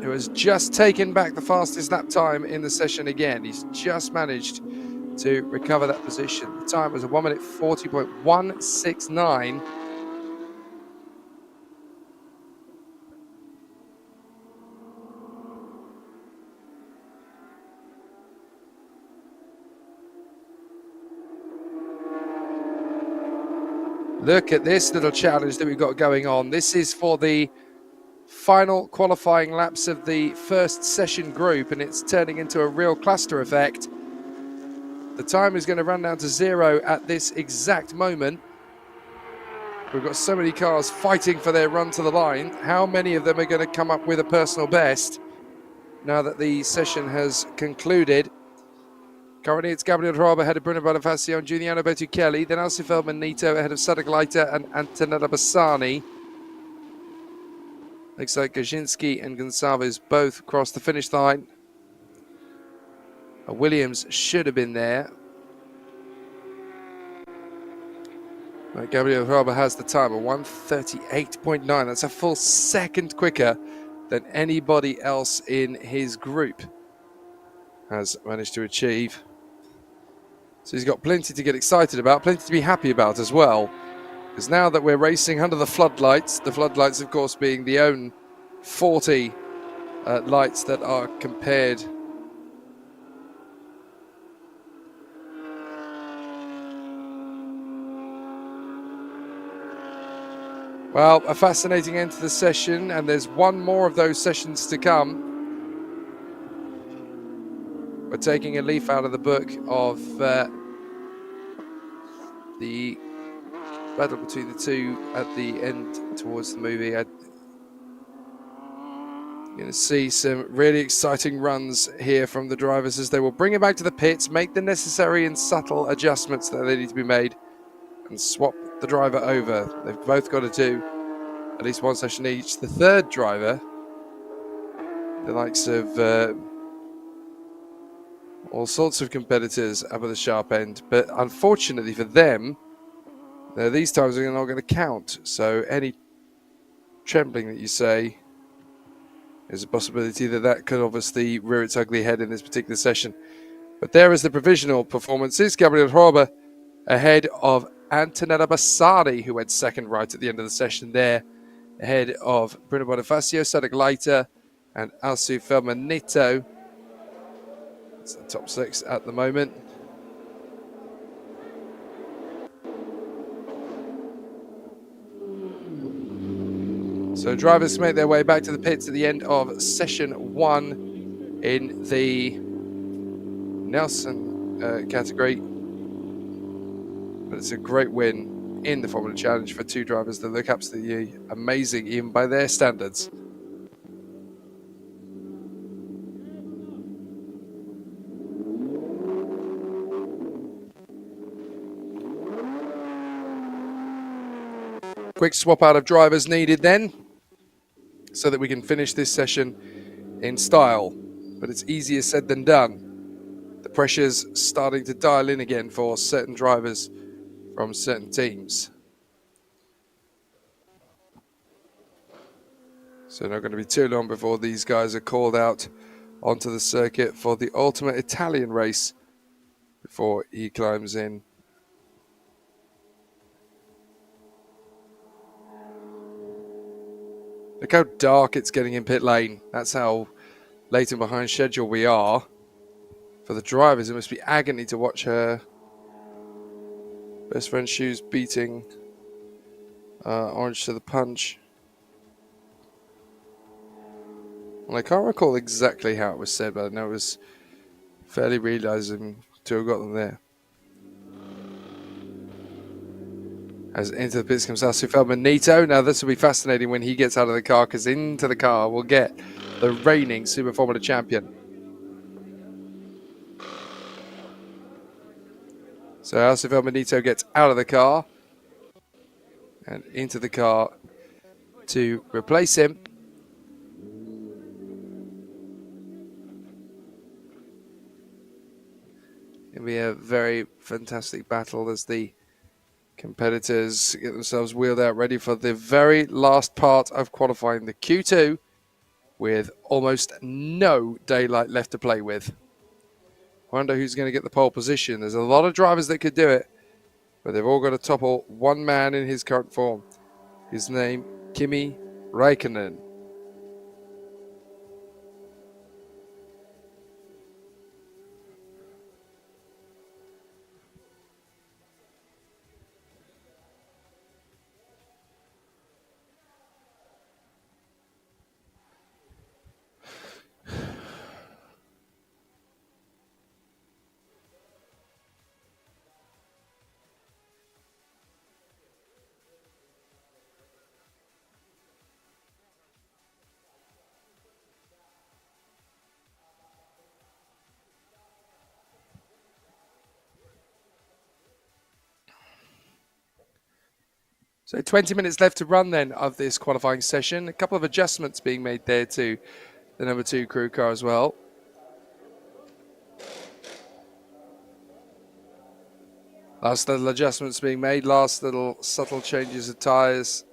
who has just taken back the fastest lap time in the session again. He's just managed to recover that position. The time was a 1 minute 40.169. Look at this little challenge that we've got going on. This is for the final qualifying laps of the first session group, and it's turning into a real cluster effect. The time is going to run down to 0 at this exact moment. We've got so many cars fighting for their run to the line. How many of them are going to come up with a personal best now that the session has concluded? Currently, it's Gabriel Roba ahead of Bruno Bonifacio and Giuliano Bertuccelli. Then Alci Feldman-Nito ahead of Sadek Leiter and Antonella Bassani. Looks like Gajinski and Gonçalves both crossed the finish line. Williams should have been there. But Gabriel Roba has the time of 1:38.9. That's a full second quicker than anybody else in his group has managed to achieve. So he's got plenty to get excited about, plenty to be happy about as well. Because now that we're racing under the floodlights of course being the own 40 lights that are compared well, a fascinating end to the session, and there's one more of those sessions to come. We're taking a leaf out of the book of the battle between the two at the end towards the movie. I'm going to see some really exciting runs here from the drivers as they will bring it back to the pits, make the necessary and subtle adjustments that they need to be made, and swap the driver over. They've both got to do at least one session each. The third driver, the likes of all sorts of competitors up at the sharp end, but unfortunately for them, these times are not going to count. So any trembling that you say, there's a possibility that that could obviously rear its ugly head in this particular session. But there is the provisional performances. Gabriel Roba ahead of Antonella Bassani, who went second right at the end of the session there, ahead of Bruno Bonifacio, Sadek Leiter, and Alci Feldman-Nito. It's the top 6 at the moment. So drivers make their way back to the pits at the end of session 1 in the Nelson category. But it's a great win in the Formula Challenge for two drivers that look absolutely amazing, even by their standards. Quick swap out of drivers needed then, so that we can finish this session in style. But it's easier said than done. The pressure's starting to dial in again for certain drivers from certain teams. So not going to be too long before these guys are called out onto the circuit for the ultimate Italian race before he climbs in. Look how dark it's getting in pit lane. That's how late and behind schedule we are. For the drivers, it must be agony to watch her best friend's shoes beating orange to the punch. Well, I can't recall exactly how it was said, but I know it was fairly realising to have got them there. As into the pits comes Benito. Now this will be fascinating when he gets out of the car, because into the car we'll get the reigning Super Formula champion. So Benito gets out of the car and into the car to replace him. It'll be a very fantastic battle as the competitors get themselves wheeled out ready for the very last part of qualifying, the Q2, with almost no daylight left to play with. I wonder who's going to get the pole position. There's a lot of drivers that could do it, but they've all got to topple one man in his current form. His name, Kimi Räikkönen. So 20 minutes left to run then of this qualifying session. A couple of adjustments being made there to the number 2 crew car as well. Last little adjustments being made, last little subtle changes of tyres.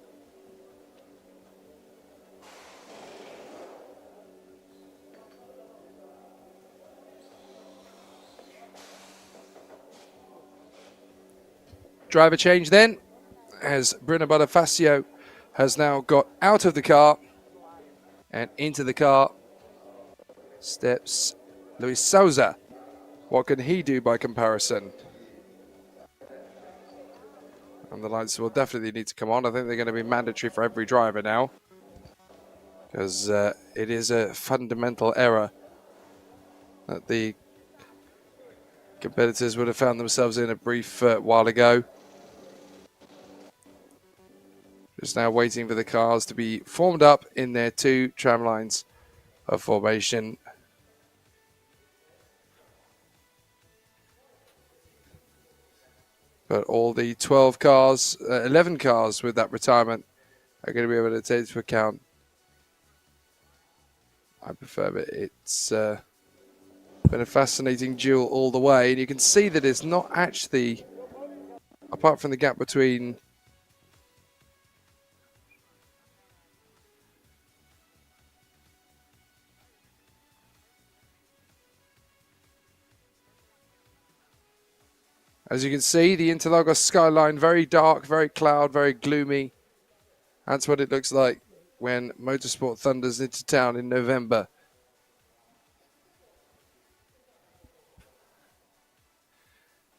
Driver change then, as Bruno Bonifacio has now got out of the car and into the car steps Luis Souza. What can he do by comparison? And the lights will definitely need to come on. I think they're going to be mandatory for every driver now, because it is a fundamental error that the competitors would have found themselves in a brief while ago. Just now waiting for the cars to be formed up in their 2 tram lines of formation. But all the 12 cars, 11 cars with that retirement are going to be able to take into account. I prefer it. It's been a fascinating duel all the way. And you can see that it's not actually, apart from the gap between as you can see, the Interlagos skyline, very dark, very cloud, very gloomy. That's what it looks like when motorsport thunders into town in November.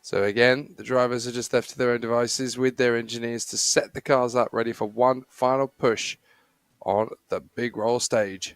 So again, the drivers are just left to their own devices with their engineers to set the cars up ready for one final push on the big roll stage.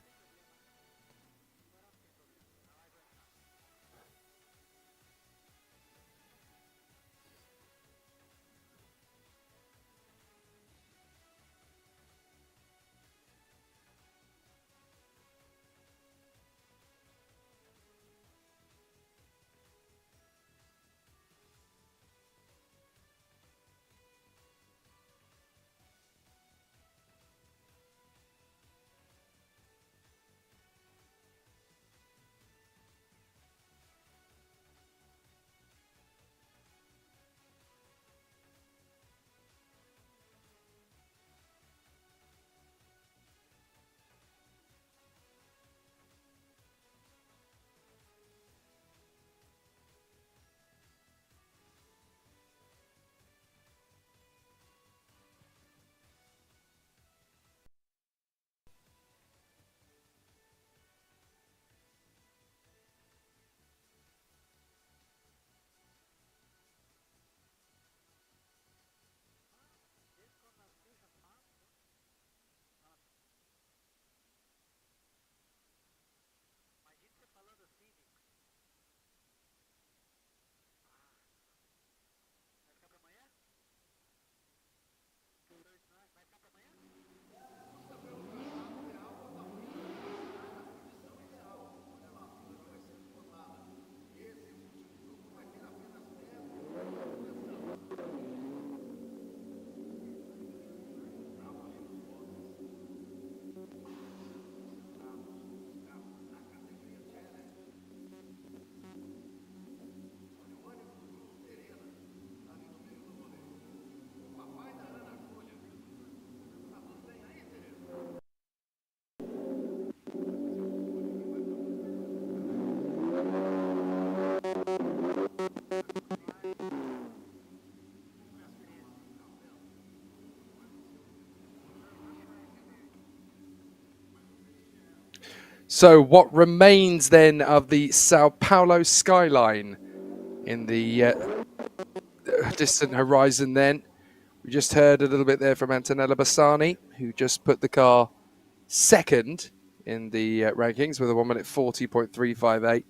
So what remains then of the Sao Paulo skyline in the distant horizon then? We just heard a little bit there from Antonella Bassani, who just put the car second in the rankings with a 1 minute 40.358.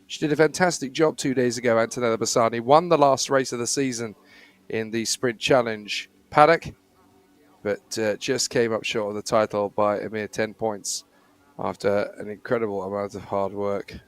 She did a fantastic job 2 days ago. Antonella Bassani won the last race of the season in the Sprint Challenge paddock, but just came up short of the title by a mere 10 points after an incredible amount of hard work.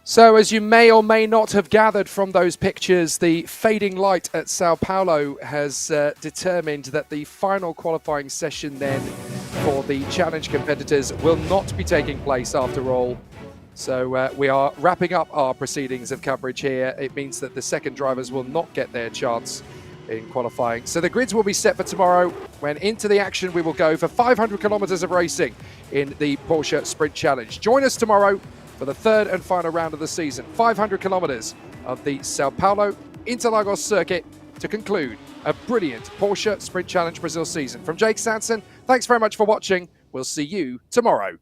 So, as you may or may not have gathered from those pictures, the fading light at Sao Paulo has determined that the final qualifying session then for the challenge competitors will not be taking place after all. So we are wrapping up our proceedings of coverage here. It means that the second drivers will not get their chance in qualifying. So the grids will be set for tomorrow, when into the action we will go for 500 kilometers of racing in the Porsche Sprint Challenge. Join us tomorrow for the third and final round of the season. 500 kilometers of the Sao Paulo Interlagos circuit to conclude a brilliant Porsche Sprint Challenge Brazil season. From Jake Sanson, thanks very much for watching. We'll see you tomorrow.